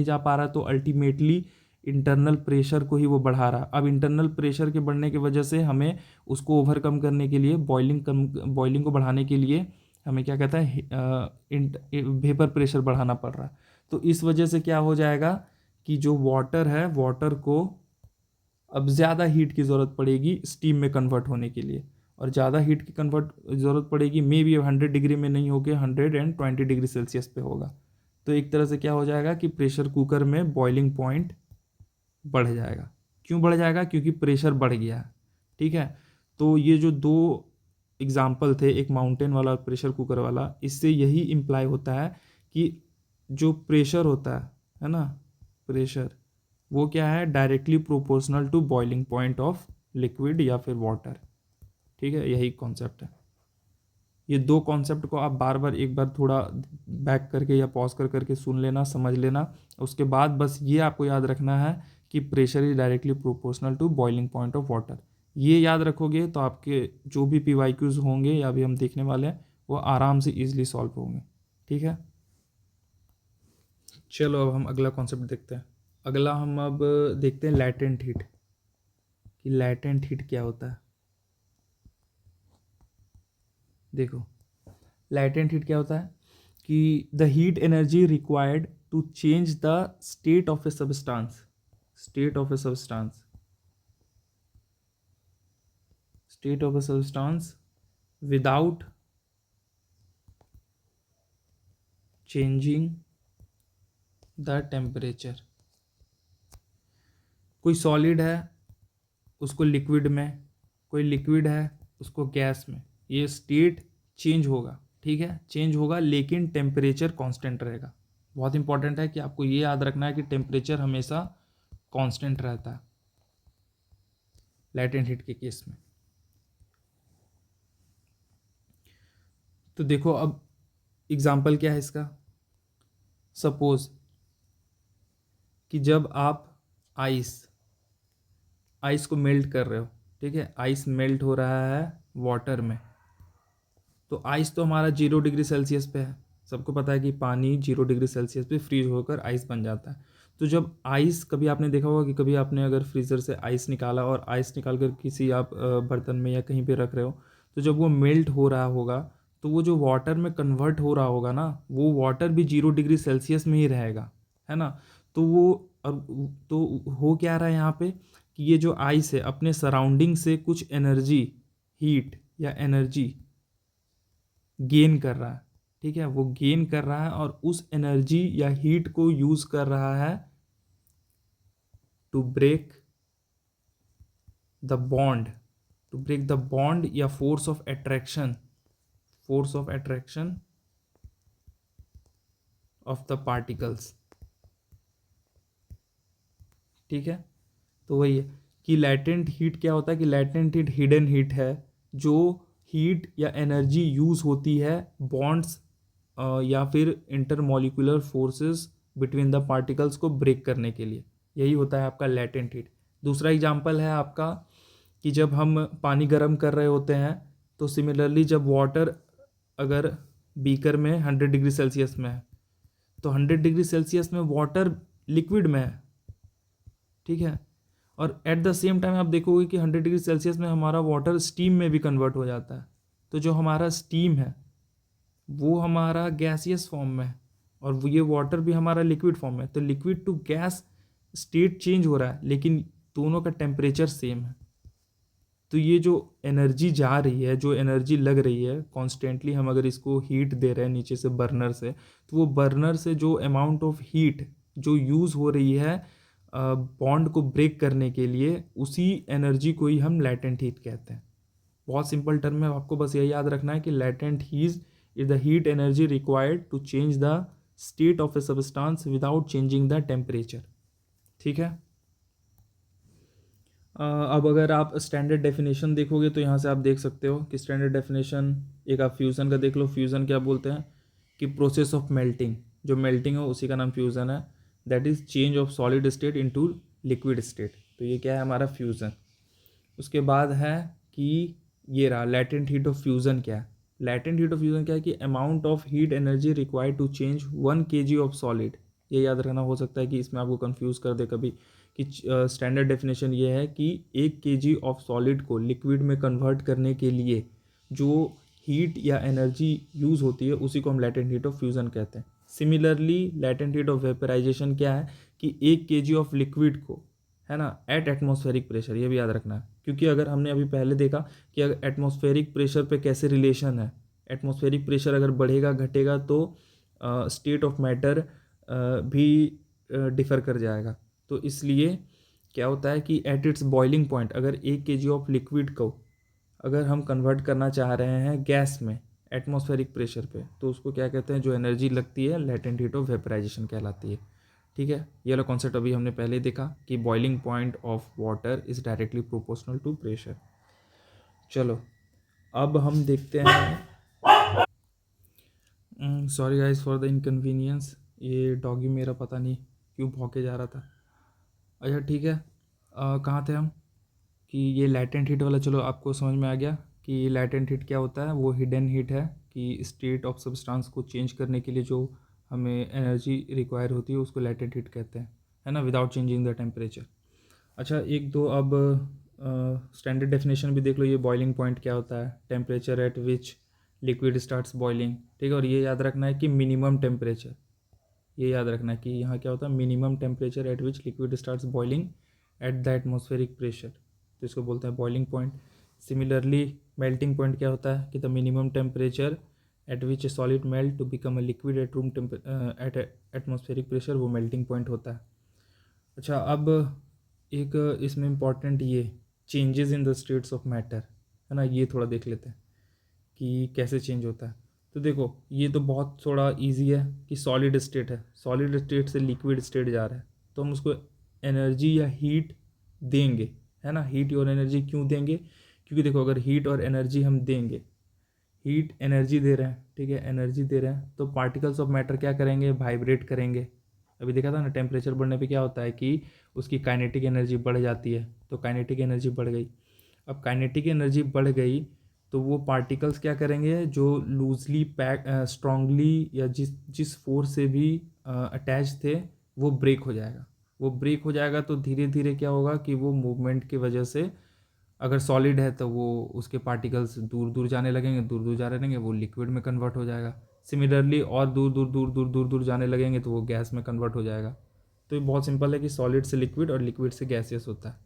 A: जा पा रहा तो अल्टीमेटली इंटरनल प्रेशर को ही वो बढ़ा रहा। अब इंटरनल प्रेशर के बढ़ने की वजह से हमें उसको ओवरकम करने के लिए बॉइलिंग को बढ़ाने के लिए हमें क्या कहता है वेपर प्रेशर बढ़ाना पड़ रहा है। तो इस वजह से क्या हो जाएगा कि जो वाटर है वाटर को अब ज़्यादा हीट की ज़रूरत पड़ेगी स्टीम में कन्वर्ट होने के लिए, और ज़्यादा हीट की कन्वर्ट ज़रूरत पड़ेगी मे बी 100 डिग्री में नहीं होके 120 डिग्री सेल्सियस पे होगा। तो एक तरह से क्या हो जाएगा कि प्रेशर कुकर में बॉइलिंग पॉइंट बढ़ जाएगा। क्यों बढ़ जाएगा? क्योंकि प्रेशर बढ़ गया है, ठीक है। तो ये जो दो एग्जाम्पल थे, एक माउंटेन वाला और प्रेशर कुकर वाला, इससे यही इम्प्लाई होता है कि जो प्रेशर होता है ना, प्रेशर वो क्या है, directly proportional to boiling point of liquid या फिर वाटर, ठीक है। यही कॉन्सेप्ट है। ये दो कॉन्सेप्ट को आप बार बार एक बार थोड़ा बैक करके या पॉज कर करके सुन लेना, समझ लेना। उसके बाद बस ये आपको याद रखना है कि pressure is directly proportional to boiling point of water. ये याद रखोगे तो आपके जो भी PYQs होंगे या भी हम देखने वाले हैं वो आराम से ईजिली सॉल्व होंगे, ठीक है। चलो अब हम अगला कॉन्सेप्ट देखते हैं। अगला हम अब देखते हैं लैटेंट हीट, कि लैटेंट हीट क्या होता है। देखो, लैटेंट हीट क्या होता है कि the heat energy required to change the state of a substance state of a substance state of a substance without changing the temperature. कोई सॉलिड है उसको लिक्विड में, कोई लिक्विड है उसको गैस में, ये स्टेट चेंज होगा, ठीक है, चेंज होगा, लेकिन टेम्परेचर कांस्टेंट रहेगा। बहुत इंपॉर्टेंट है कि आपको ये याद रखना है कि टेम्परेचर हमेशा कांस्टेंट रहता है लैटेंट हीट के केस में। तो देखो अब एग्जाम्पल क्या है इसका। सपोज कि जब आप आइस को मेल्ट कर रहे हो, ठीक है, आइस मेल्ट हो रहा है वाटर में, तो आइस तो हमारा 0 डिग्री सेल्सियस पे है, सबको पता है कि पानी 0 डिग्री सेल्सियस पे फ्रीज होकर आइस बन जाता है। तो जब आइस, कभी आपने देखा होगा कि कभी आपने अगर फ्रीज़र से आइस निकाला और आइस निकाल कर किसी आप बर्तन में या कहीं पे रख रहे हो, तो जब वो मेल्ट हो रहा होगा तो वो जो वाटर में कन्वर्ट हो रहा होगा ना, वो वाटर भी 0 डिग्री सेल्सियस में ही रहेगा, है ना। तो वो अब तो हो क्या रहा है यहाँ पे कि ये जो आइस है अपने सराउंडिंग से कुछ एनर्जी, हीट या एनर्जी गेन कर रहा है, ठीक है, वो गेन कर रहा है और उस एनर्जी या हीट को यूज कर रहा है टू ब्रेक द बॉन्ड, या force of attraction, of the particles, ठीक है। तो वही है कि लैटेंट हीट क्या होता है कि लैटेंट हीट हिडन हीट है, जो हीट या एनर्जी यूज होती है बॉन्ड्स या फिर intermolecular forces between the particles को ब्रेक करने के लिए, यही होता है आपका लैटेंट हीट। दूसरा एग्जांपल है आपका कि जब हम पानी गर्म कर रहे होते हैं, तो सिमिलरली जब वाटर अगर बीकर में 100 डिग्री सेल्सियस में है, तो 100 डिग्री सेल्सियस में वाटर लिक्विड में है, ठीक है, और एट द सेम टाइम आप देखोगे कि 100 डिग्री सेल्सियस में हमारा वाटर स्टीम में भी कन्वर्ट हो जाता है। तो जो हमारा स्टीम है वो हमारा गैसियस फॉर्म में है और वो ये वाटर भी हमारा लिक्विड फॉर्म में है। तो liquid to gas state change हो रहा है, लेकिन दोनों का टेम्परेचर सेम है। तो ये जो एनर्जी जा रही है, जो एनर्जी लग रही है कॉन्स्टेंटली, हम अगर इसको हीट दे रहे हैं नीचे से बर्नर से, तो वो बर्नर से जो अमाउंट ऑफ हीट जो यूज़ हो रही है बॉन्ड को ब्रेक करने के लिए, उसी एनर्जी को ही हम लैटेंट हीट कहते हैं। बहुत सिंपल टर्म में आपको बस यही याद रखना है कि latent heat is the heat energy required to change the state of a substance without changing the temperature, ठीक है। अब अगर आप स्टैंडर्ड डेफिनेशन देखोगे तो यहाँ से आप देख सकते हो कि स्टैंडर्ड डेफिनेशन, एक आप फ्यूज़न का देख लो। फ्यूज़न क्या बोलते हैं कि प्रोसेस ऑफ मेल्टिंग, जो मेल्टिंग हो उसी का नाम फ्यूज़न है, that is change of solid state into liquid state. तो ये क्या है हमारा फ्यूज़न। उसके बाद है कि ये रहा लैटेंट हीट ऑफ फ्यूज़न। क्या है लैटेंट हीट ऑफ फ्यूज़न? क्या है कि amount of heat energy required to change 1 kg of solid. ये याद रखना, हो सकता है कि इसमें आपको कंफ्यूज कर दे कभी कि स्टैंडर्ड डेफिनेशन ये है कि 1 kg ऑफ सॉलिड को लिक्विड में कन्वर्ट करने के लिए जो हीट या एनर्जी यूज़ होती है उसी को हम लैटेंट हीट ऑफ फ्यूज़न कहते हैं। Similarly latent heat of vaporization क्या है कि 1 kg ऑफ लिक्विड को, है ना, एट एटमॉस्फेरिक प्रेशर, ये भी याद रखना है, क्योंकि अगर हमने अभी पहले देखा कि अगर एटमॉस्फेरिक प्रेशर पे कैसे रिलेशन है, एटमॉस्फेरिक प्रेशर अगर बढ़ेगा घटेगा तो स्टेट ऑफ मैटर भी डिफ़र कर जाएगा। तो इसलिए क्या होता है कि एट इट्स बॉइलिंग पॉइंट, अगर 1 kg ऑफ लिक्विड को अगर हम कन्वर्ट करना चाह रहे हैं गैस में एटमॉस्फेरिक प्रेशर पे, तो उसको क्या कहते हैं, जो एनर्जी लगती है लैटेंट हीट ऑफ वेपराइजेशन कहलाती है, ठीक है। ये वाला कॉन्सेप्ट अभी हमने पहले देखा कि boiling point of water is directly proportional to pressure. चलो अब हम देखते हैं, sorry guys for the inconvenience, ये डॉगी मेरा पता नहीं क्यों भौंके जा रहा था। अच्छा ठीक है, कहाँ थे हम कि ये लैटेंट हीट वाला, चलो आपको समझ में आ गया कि लैटेंट हीट क्या होता है। वो हिडन हीट है कि स्टेट ऑफ सब्सटेंस को चेंज करने के लिए जो हमें एनर्जी रिक्वायर होती है उसको लैटेंट हीट कहते हैं, है ना, विदाउट चेंजिंग द टेम्परेचर। अच्छा एक दो अब स्टैंडर्ड डेफिनेशन भी देख लो। ये बॉइलिंग पॉइंट क्या होता है, temperature at which liquid starts boiling, ठीक है। और ये याद रखना है कि मिनिमम टेम्परेचर, ये याद रखना है कि यहाँ क्या होता है, minimum temperature at which liquid starts boiling at the atmospheric pressure, तो इसको बोलते हैं boiling point. Similarly melting point क्या होता है कि the minimum temperature at which a solid melt to become a liquid at room at atmospheric pressure, वो melting point होता है। अच्छा, अब एक इसमें इम्पॉर्टेंट ये changes in the states of matter है ना, ये थोड़ा देख लेते हैं कि कैसे चेंज होता है। तो देखो, ये तो बहुत थोड़ा इजी है कि सॉलिड स्टेट है, सॉलिड स्टेट से लिक्विड स्टेट जा रहा है, तो हम उसको एनर्जी या हीट देंगे, है ना। हीट और एनर्जी क्यों देंगे? क्योंकि देखो, अगर हीट और एनर्जी हम देंगे, हीट एनर्जी दे रहे हैं, ठीक है, एनर्जी दे रहे हैं, तो पार्टिकल्स ऑफ मैटर क्या करेंगे? वाइब्रेट करेंगे। अभी देखा था ना, टेम्परेचर बढ़ने पे क्या होता है कि उसकी काइनेटिक एनर्जी बढ़ जाती है, तो काइनेटिक एनर्जी बढ़ गई। अब काइनेटिक एनर्जी बढ़ गई तो वो पार्टिकल्स क्या करेंगे? जो लूजली पैक स्ट्रांगली या जिस फोर्स से भी अटैच थे, वो ब्रेक हो जाएगा। वो ब्रेक हो जाएगा तो धीरे धीरे क्या होगा कि वो मूवमेंट की वजह से, अगर सॉलिड है तो वो उसके पार्टिकल्स दूर दूर जाने लगेंगे, दूर दूर जा रहे रहेंगे, वो लिक्विड में कन्वर्ट हो जाएगा। सिमिलरली और दूर दूर दूर दूर दूर दूर जाने लगेंगे तो वो गैस में कन्वर्ट हो जाएगा। तो ये बहुत सिंपल है कि सॉलिड से लिक्विड और लिक्विड से गैसियस होता है।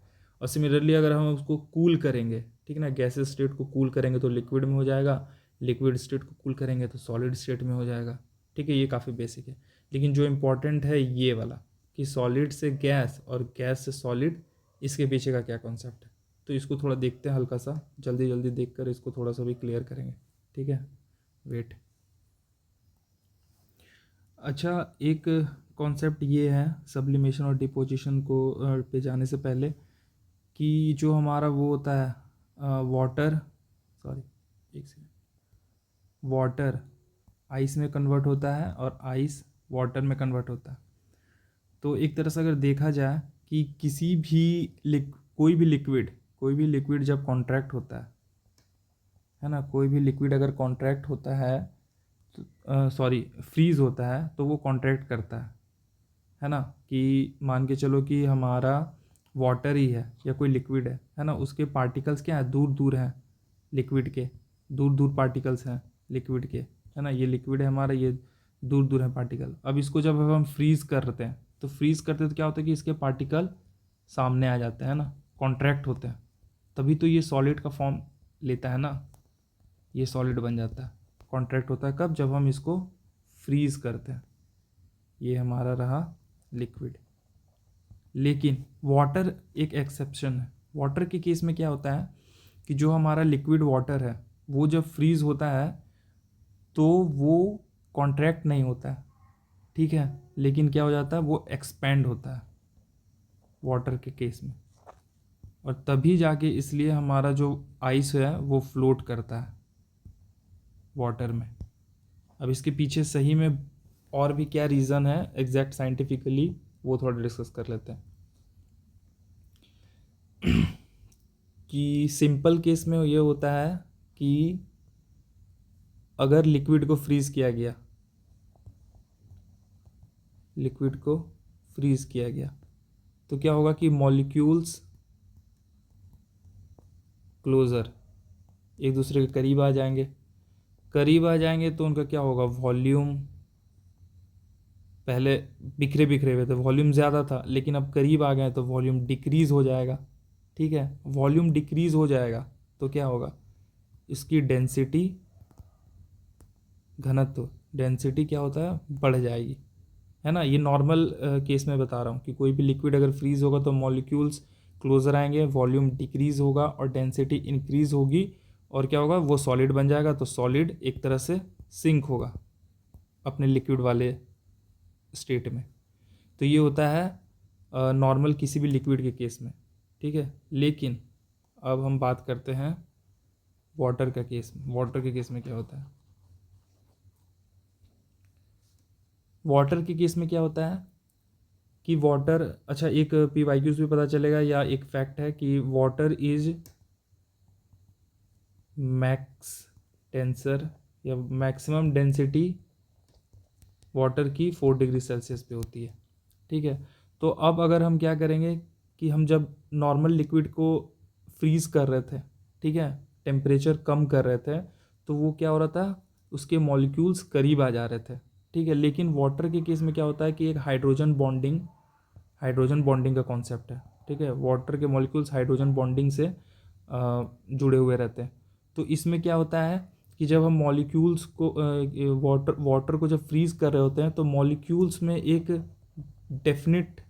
A: और सिमिलरली अगर हम उसको कूल करेंगे, ठीक है ना, गैसियस स्टेट को कूल करेंगे तो लिक्विड में हो जाएगा, लिक्विड स्टेट को कूल करेंगे तो सॉलिड स्टेट में हो जाएगा। ठीक है, ये काफ़ी बेसिक है। लेकिन जो इम्पोर्टेंट है ये वाला कि सॉलिड से गैस और गैस से सॉलिड, इसके पीछे का क्या कॉन्सेप्ट है। तो इसको थोड़ा देखते हैं, हल्का सा जल्दी जल्दी देख कर इसको थोड़ा सा भी क्लियर करेंगे। ठीक है, वेट। अच्छा, एक कॉन्सेप्ट ये है सब्लिमेशन और डिपोजिशन को पे जाने से पहले, कि जो हमारा वो होता है वाटर, सॉरी एक सेकेंड, वाटर आइस में कन्वर्ट होता है और आइस वाटर में कन्वर्ट होता है। तो एक तरह से अगर देखा जाए कि किसी भी कोई भी लिक्विड जब कॉन्ट्रैक्ट होता है ना, कोई भी लिक्विड अगर कॉन्ट्रैक्ट होता है तो सॉरी फ्रीज होता है तो वो कॉन्ट्रैक्ट करता है ना। कि मान के चलो कि हमारा वाटर ही है या कोई लिक्विड है ना, उसके पार्टिकल्स क्या है? दूर दूर हैं लिक्विड के, दूर दूर पार्टिकल्स हैं लिक्विड के, है ना। ये लिक्विड है हमारा, ये दूर दूर है पार्टिकल। अब इसको जब हम फ्रीज़ करते हैं तो क्या होता है कि इसके पार्टिकल सामने आ जाते हैं ना, कॉन्ट्रैक्ट होते हैं, तभी तो ये सॉलिड का फॉर्म लेता है ना, ये सॉलिड बन जाता है। कॉन्ट्रैक्ट होता है कब? जब हम इसको फ्रीज़ करते हैं। ये हमारा रहा लिक्विड। लेकिन वाटर एक एक्सेप्शन है। वाटर के केस में क्या होता है कि जो हमारा लिक्विड वाटर है वो जब फ्रीज़ होता है तो वो कॉन्ट्रैक्ट नहीं होता है, ठीक है, लेकिन क्या हो जाता है? वो एक्सपेंड होता है वाटर के केस में, और तभी जाके इसलिए हमारा जो आइस है वो फ्लोट करता है वाटर में। अब इसके पीछे सही में और भी क्या रीज़न है एग्जैक्ट साइंटिफिकली, वो थोड़ा डिस्कस कर लेते हैं। कि सिंपल केस में ये होता है कि अगर लिक्विड को फ्रीज़ किया गया, लिक्विड को फ्रीज़ किया गया तो क्या होगा कि मॉलिक्यूल्स क्लोज़र एक दूसरे के करीब आ जाएंगे। करीब आ जाएंगे तो उनका क्या होगा? वॉल्यूम, पहले बिखरे बिखरे हुए थे, वॉल्यूम ज़्यादा था, लेकिन अब करीब आ गए तो वॉल्यूम डिक्रीज़ हो जाएगा। ठीक है, वॉल्यूम डिक्रीज़ हो जाएगा तो क्या होगा? इसकी डेंसिटी, घनत्व, डेंसिटी क्या होता है? बढ़ जाएगी, है ना। ये नॉर्मल केस में बता रहा हूँ कि कोई भी लिक्विड अगर फ्रीज़ होगा तो मॉलिक्यूल्स क्लोजर आएंगे, वॉल्यूम डिक्रीज़ होगा और डेंसिटी इंक्रीज़ होगी, और क्या होगा? वो सॉलिड बन जाएगा। तो सॉलिड एक तरह से सिंक होगा अपने लिक्विड वाले स्टेट में। तो ये होता है नॉर्मल किसी भी लिक्विड के केस में, ठीक है। लेकिन अब हम बात करते हैं वाटर का केस में। वाटर के केस में क्या होता है? वाटर के केस में क्या होता है कि वाटर, अच्छा एक PYQs भी पता चलेगा, या एक फैक्ट है कि वाटर इज मैक्स टेंसर या मैक्सिमम डेंसिटी वाटर की 4 डिग्री सेल्सियस पे होती है, ठीक है। तो अब अगर हम क्या करेंगे कि हम जब नॉर्मल लिक्विड को फ्रीज़ कर रहे थे, ठीक है, टेम्परेचर कम कर रहे थे, तो वो क्या हो रहा था? उसके मॉलिक्यूल्स करीब आ जा रहे थे, ठीक है। लेकिन वाटर के केस में क्या होता है कि एक हाइड्रोजन बॉन्डिंग का कॉन्सेप्ट है, ठीक है। वाटर के मॉलिक्यूल्स हाइड्रोजन बॉन्डिंग से जुड़े हुए रहते हैं। तो इसमें क्या होता है कि जब हम मॉलिक्यूल्स को वाटर को जब फ्रीज कर रहे होते हैं तो मॉलिक्यूल्स में एक definite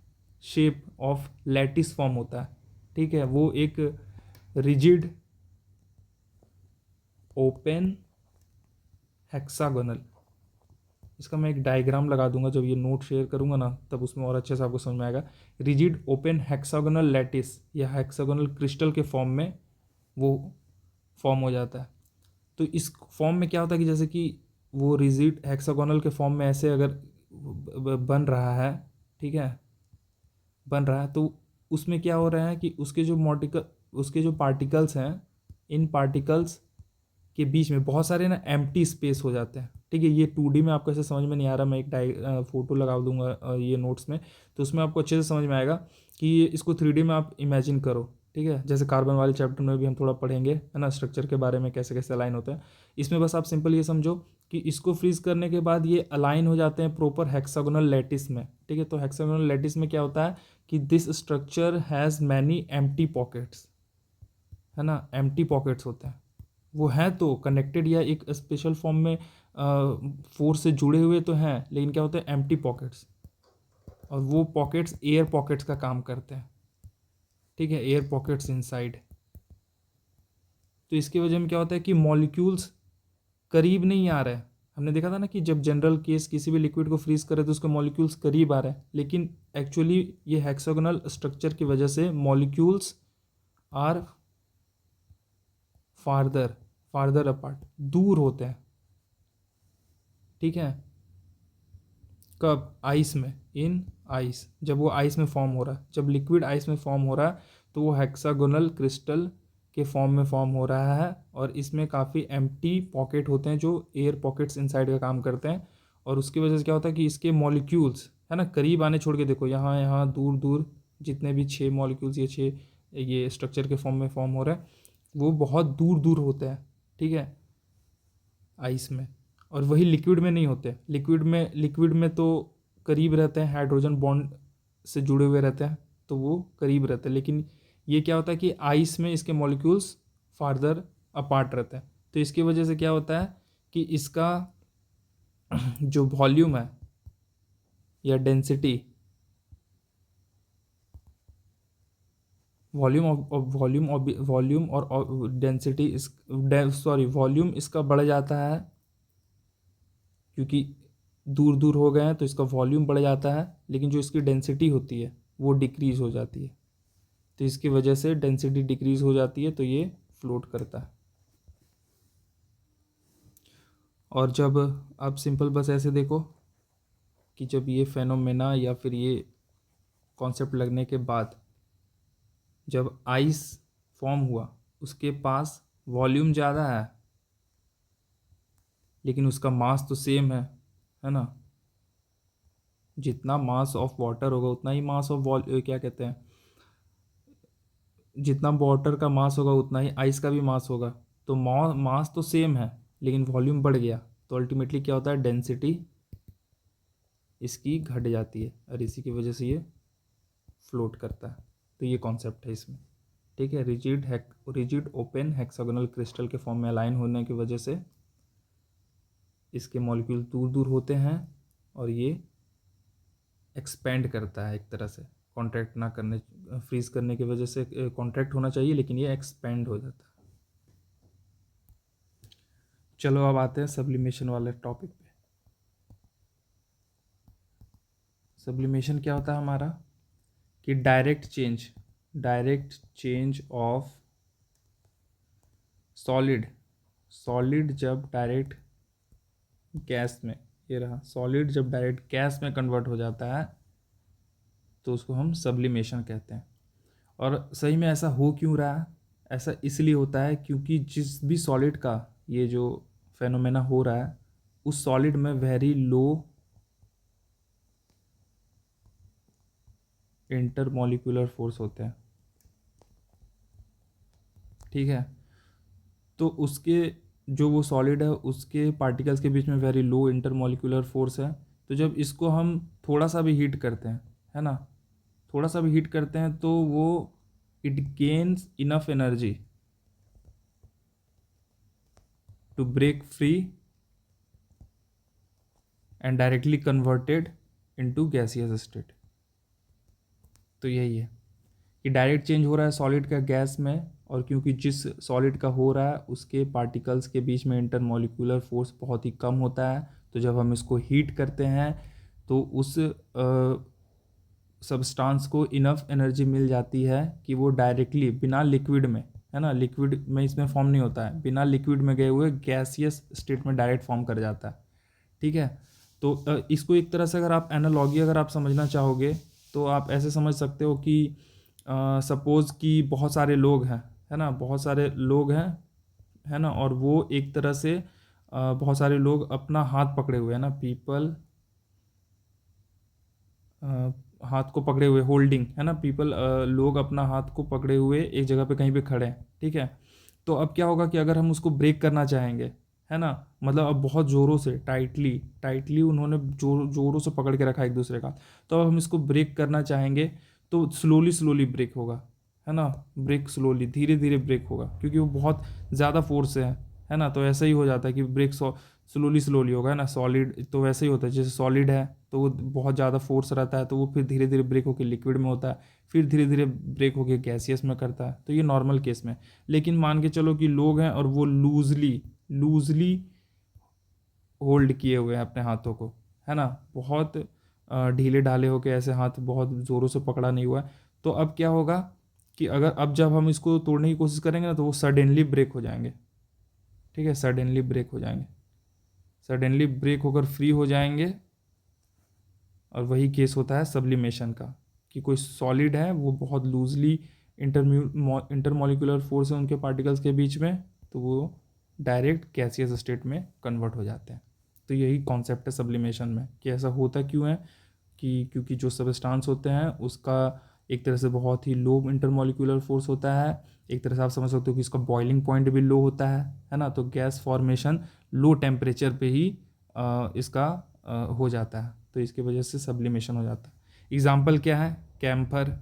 A: shape of lattice form होता है, ठीक है। वो एक रिजिड ओपन हेक्सागोनल, इसका मैं एक डायग्राम लगा दूंगा जब ये नोट शेयर करूंगा ना, तब उसमें और अच्छे से आपको समझ में आएगा। रिजिड ओपन हेक्सागोनल लैटिस या हेक्सागोनल क्रिस्टल के फॉर्म में वो फॉर्म हो जाता है। तो इस फॉर्म में क्या होता है कि जैसे कि वो रिजिड हेक्सागोनल के फॉर्म में ऐसे अगर बन रहा है, ठीक है, बन रहा है, तो उसमें क्या हो रहा है कि उसके जो पार्टिकल्स हैं, इन पार्टिकल्स के बीच में बहुत सारे ना एम्प्टी स्पेस हो जाते हैं, ठीक है। ये 2D में आपको ऐसे समझ में नहीं आ रहा, मैं एक फोटो लगा दूंगा ये नोट्स में, तो उसमें आपको अच्छे से समझ में आएगा कि ये इसको 3D में आप इमेजिन करो, ठीक है। जैसे कार्बन वाले चैप्टर में भी हम थोड़ा पढ़ेंगे, है ना, स्ट्रक्चर के बारे में कैसे कैसे अलाइन होता है। इसमें बस आप सिंपल ये समझो कि इसको फ्रीज करने के बाद ये अलाइन हो जाते हैं प्रॉपर हेक्सागोनल लैटिस में, ठीक है। तो हेक्सागोनल लैटिस में क्या होता है कि this structure has many empty pockets, है ना, एम्प्टी पॉकेट्स होते हैं। वो हैं तो कनेक्टेड या एक स्पेशल फॉर्म में फोर्स से जुड़े हुए तो हैं, लेकिन क्या होता है एम्प्टी पॉकेट्स, और वो पॉकेट्स एयर पॉकेट्स का काम करते हैं, ठीक है, एयर पॉकेट्स इनसाइड। तो इसकी वजह में क्या होता है कि मॉलिक्यूल्स करीब नहीं आ रहे हैं। हमने देखा था ना कि जब जनरल केस किसी भी लिक्विड को फ्रीज करे तो उसके मॉलिक्यूल्स करीब आ रहे हैं, लेकिन एक्चुअली ये हेक्सागोनल स्ट्रक्चर की वजह से molecules are farther farther apart, दूर होते हैं, ठीक है। कब? आइस में, इन आइस, जब वो आइस में फॉर्म हो रहा है, जब लिक्विड आइस में फॉर्म हो रहा है तो वो हेक्सागोनल क्रिस्टल के फॉर्म में फॉर्म हो रहा है, और इसमें काफ़ी एम्प्टी पॉकेट होते हैं जो एयर पॉकेट्स इनसाइड का काम करते हैं। और उसकी वजह से क्या होता है कि इसके मॉलिक्यूल्स, है ना, करीब आने छोड़ के देखो, यहाँ यहाँ दूर दूर जितने भी 6 मॉलिक्यूल्स ये 6 ये स्ट्रक्चर के फॉर्म में फॉर्म हो रहा है, वो बहुत दूर दूर होते हैं, ठीक है, आइस में। और वही लिक्विड में नहीं होते। लिक्विड में तो करीब रहते हैं, हाइड्रोजन बॉन्ड से जुड़े हुए रहते हैं, तो वो करीब रहते हैं। लेकिन ये क्या होता है कि आइस में इसके मॉलिक्यूल्स फार्दर अपार्ट रहते हैं। तो इसकी वजह से क्या होता है कि इसका जो वॉल्यूम है या डेंसिटी, वॉल्यूम और डेंसिटी इस वॉल्यूम इसका बढ़ जाता है, क्योंकि दूर दूर हो गए हैं तो इसका वॉल्यूम बढ़ जाता है, लेकिन जो इसकी डेंसिटी होती है वो डिक्रीज़ हो जाती है। तो इसकी वजह से डेंसिटी डिक्रीज़ हो जाती है, तो ये फ्लोट करता है। और जब आप सिंपल बस ऐसे देखो कि जब ये फेनोमेना या फिर ये कॉन्सेप्ट लगने के बाद जब आइस फॉर्म हुआ, उसके पास वॉल्यूम ज़्यादा है लेकिन उसका मास तो सेम है ना। जितना मास ऑफ वाटर होगा उतना ही मास ऑफ क्या कहते हैं, जितना वाटर का मास होगा उतना ही आइस का भी मास होगा। तो मास तो सेम है लेकिन वॉल्यूम बढ़ गया, तो अल्टीमेटली क्या होता है, डेंसिटी इसकी घट जाती है, और इसी की वजह से ये फ्लोट करता है। तो ये कॉन्सेप्ट है इसमें, ठीक है। रिजिड ओपन हेक्सागोनल क्रिस्टल के फॉर्म में अलाइन होने की वजह से इसके मॉलिक्यूल दूर दूर होते हैं, और ये एक्सपेंड करता है एक तरह से, कॉन्ट्रैक्ट ना करने, फ्रीज करने की वजह से कॉन्ट्रैक्ट होना चाहिए लेकिन ये एक्सपेंड हो जाता है। चलो अब आते हैं सब्लिमेशन वाले टॉपिक पे। सब्लिमेशन क्या होता है हमारा कि डायरेक्ट चेंज ऑफ सॉलिड जब डायरेक्ट गैस में, ये रहा सॉलिड जब डायरेक्ट गैस में कन्वर्ट हो जाता है तो उसको हम सब्लिमेशन कहते हैं। और सही में ऐसा हो क्यों रहा है? ऐसा इसलिए होता है क्योंकि जिस भी सॉलिड का ये जो फेनोमेना हो रहा है, उस सॉलिड में वेरी लो इंटरमॉलिक्यूलर फोर्स होते हैं, ठीक है। तो उसके जो वो सॉलिड है उसके पार्टिकल्स के बीच में वेरी लो इंटरमॉलिक्यूलर फोर्स है। तो जब इसको हम थोड़ा सा भी हीट करते हैं, है ना, थोड़ा सा भी हीट करते हैं तो वो it gains enough energy to break free and directly converted into gaseous state. तो यही है कि डायरेक्ट चेंज हो रहा है सॉलिड का गैस में, और क्योंकि जिस सॉलिड का हो रहा है उसके पार्टिकल्स के बीच में इंटरमॉलिक्यूलर फोर्स बहुत ही कम होता है, तो जब हम इसको हीट करते हैं तो उस सब्सटेंस को इनफ एनर्जी मिल जाती है कि वो डायरेक्टली बिना लिक्विड में, है ना, लिक्विड में इसमें फॉर्म नहीं होता है, बिना लिक्विड में गए हुए गैसियस स्टेट में डायरेक्ट फॉर्म कर जाता है। ठीक है, तो इसको एक तरह से अगर आप एनालॉजी अगर आप समझना चाहोगे तो आप ऐसे समझ सकते हो कि सपोज़ कि बहुत सारे लोग हैं, है ना, बहुत सारे लोग हैं, है ना, और वो एक तरह से बहुत सारे लोग अपना हाथ पकड़े हुए हैं ना, पीपल हाथ को पकड़े हुए, होल्डिंग, है ना, पीपल लोग अपना हाथ को पकड़े हुए एक जगह पे कहीं पे खड़े हैं। ठीक है, तो अब क्या होगा कि अगर हम उसको ब्रेक करना चाहेंगे, है ना, मतलब अब बहुत ज़ोरों से टाइटली टाइटली उन्होंने ज़ोरों से पकड़ के रखा एक दूसरे का, तो अब हम इसको ब्रेक करना चाहेंगे तो स्लोली स्लोली ब्रेक होगा, है ना, ब्रेक स्लोली, धीरे धीरे ब्रेक होगा, क्योंकि वो बहुत ज़्यादा फोर्स है ना। तो ऐसा ही हो जाता है कि ब्रेक स्लोली स्लोली होगा, है ना। सॉलिड तो वैसे ही होता है, जैसे सॉलिड है तो वो बहुत ज़्यादा फोर्स रहता है तो वो फिर धीरे धीरे ब्रेक होकर लिक्विड में होता है, फिर धीरे धीरे ब्रेक होकर गैसियस में करता है। तो ये नॉर्मल केस में। लेकिन मान के चलो कि लोग हैं और वो लूजली लूजली होल्ड किए हुए हैं अपने हाथों को, है ना, बहुत ढीले ढाले होके ऐसे हाथ बहुत ज़ोरों से पकड़ा नहीं हुआ है। तो अब क्या होगा कि अगर अब जब हम इसको तोड़ने की कोशिश करेंगे ना तो वो सडनली ब्रेक हो जाएंगे। ठीक है, सडनली ब्रेक हो जाएंगे, सडनली ब्रेक होकर फ्री हो जाएंगे। और वही केस होता है सब्लिमेशन का, कि कोई सॉलिड है वो बहुत लूजली इंटरमोलिकुलर फोर्स है उनके पार्टिकल्स के बीच में, तो वो डायरेक्ट गैसियस स्टेट में कन्वर्ट हो जाते हैं। तो यही कॉन्सेप्ट है सब्लिमेशन में, कि ऐसा होता क्यों है कि क्योंकि जो सबस्टांस होते हैं उसका एक तरह से बहुत ही लो इंटरमोलिकुलर फोर्स होता है, एक तरह से आप समझ सकते हो कि इसका बॉइलिंग पॉइंट भी लो होता है ना। तो गैस फॉर्मेशन लो टेम्परेचर पे ही इसका हो जाता है, तो इसकी वजह से सब्लिमेशन हो जाता है। एग्जाम्पल क्या है, कैम्फर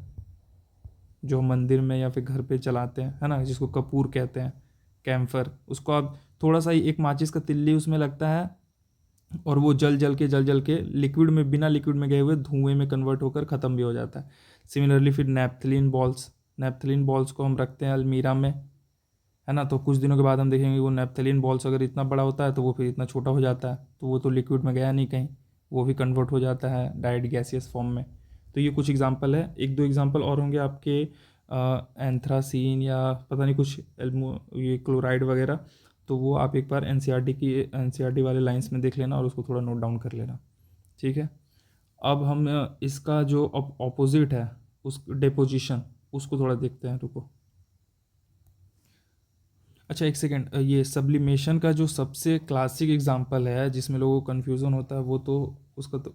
A: जो मंदिर में या फिर घर पे चलाते हैं, है ना, जिसको कपूर कहते हैं, कैम्फर, उसको आप थोड़ा सा ही एक माचिस का तिल्ली उसमें लगता है और वो जल जल के लिक्विड में, बिना लिक्विड में गए हुए धुएं में कन्वर्ट होकर ख़त्म भी हो जाता है। सिमिलरली फिर नैप्थलीन बॉल्स को हम रखते हैं अलमीरा में, है ना, तो कुछ दिनों के बाद हम देखेंगे वो नैप्थलीन बॉल्स अगर इतना बड़ा होता है तो वो फिर इतना छोटा हो जाता है, तो वो तो लिक्विड में गया नहीं कहीं, वो भी कन्वर्ट हो जाता है डायरेक्ट गैसियस फॉर्म में। तो ये कुछ एग्जांपल है, एक दो एग्जांपल और होंगे आपके एंथ्रासीन या पता नहीं कुछ ये क्लोराइड वगैरह, तो वो आप एक बार एनसीईआरटी वाले लाइंस में देख लेना और उसको थोड़ा नोट डाउन कर लेना। ठीक है, अब हम इसका जो ऑपोजिट है उस डेपोजिशन, उसको थोड़ा देखते हैं, रुको। अच्छा एक सेकेंड, ये सब्लिमेशन का जो सबसे क्लासिक एग्जांपल है जिसमें लोगों को कन्फ्यूज़न होता है वो तो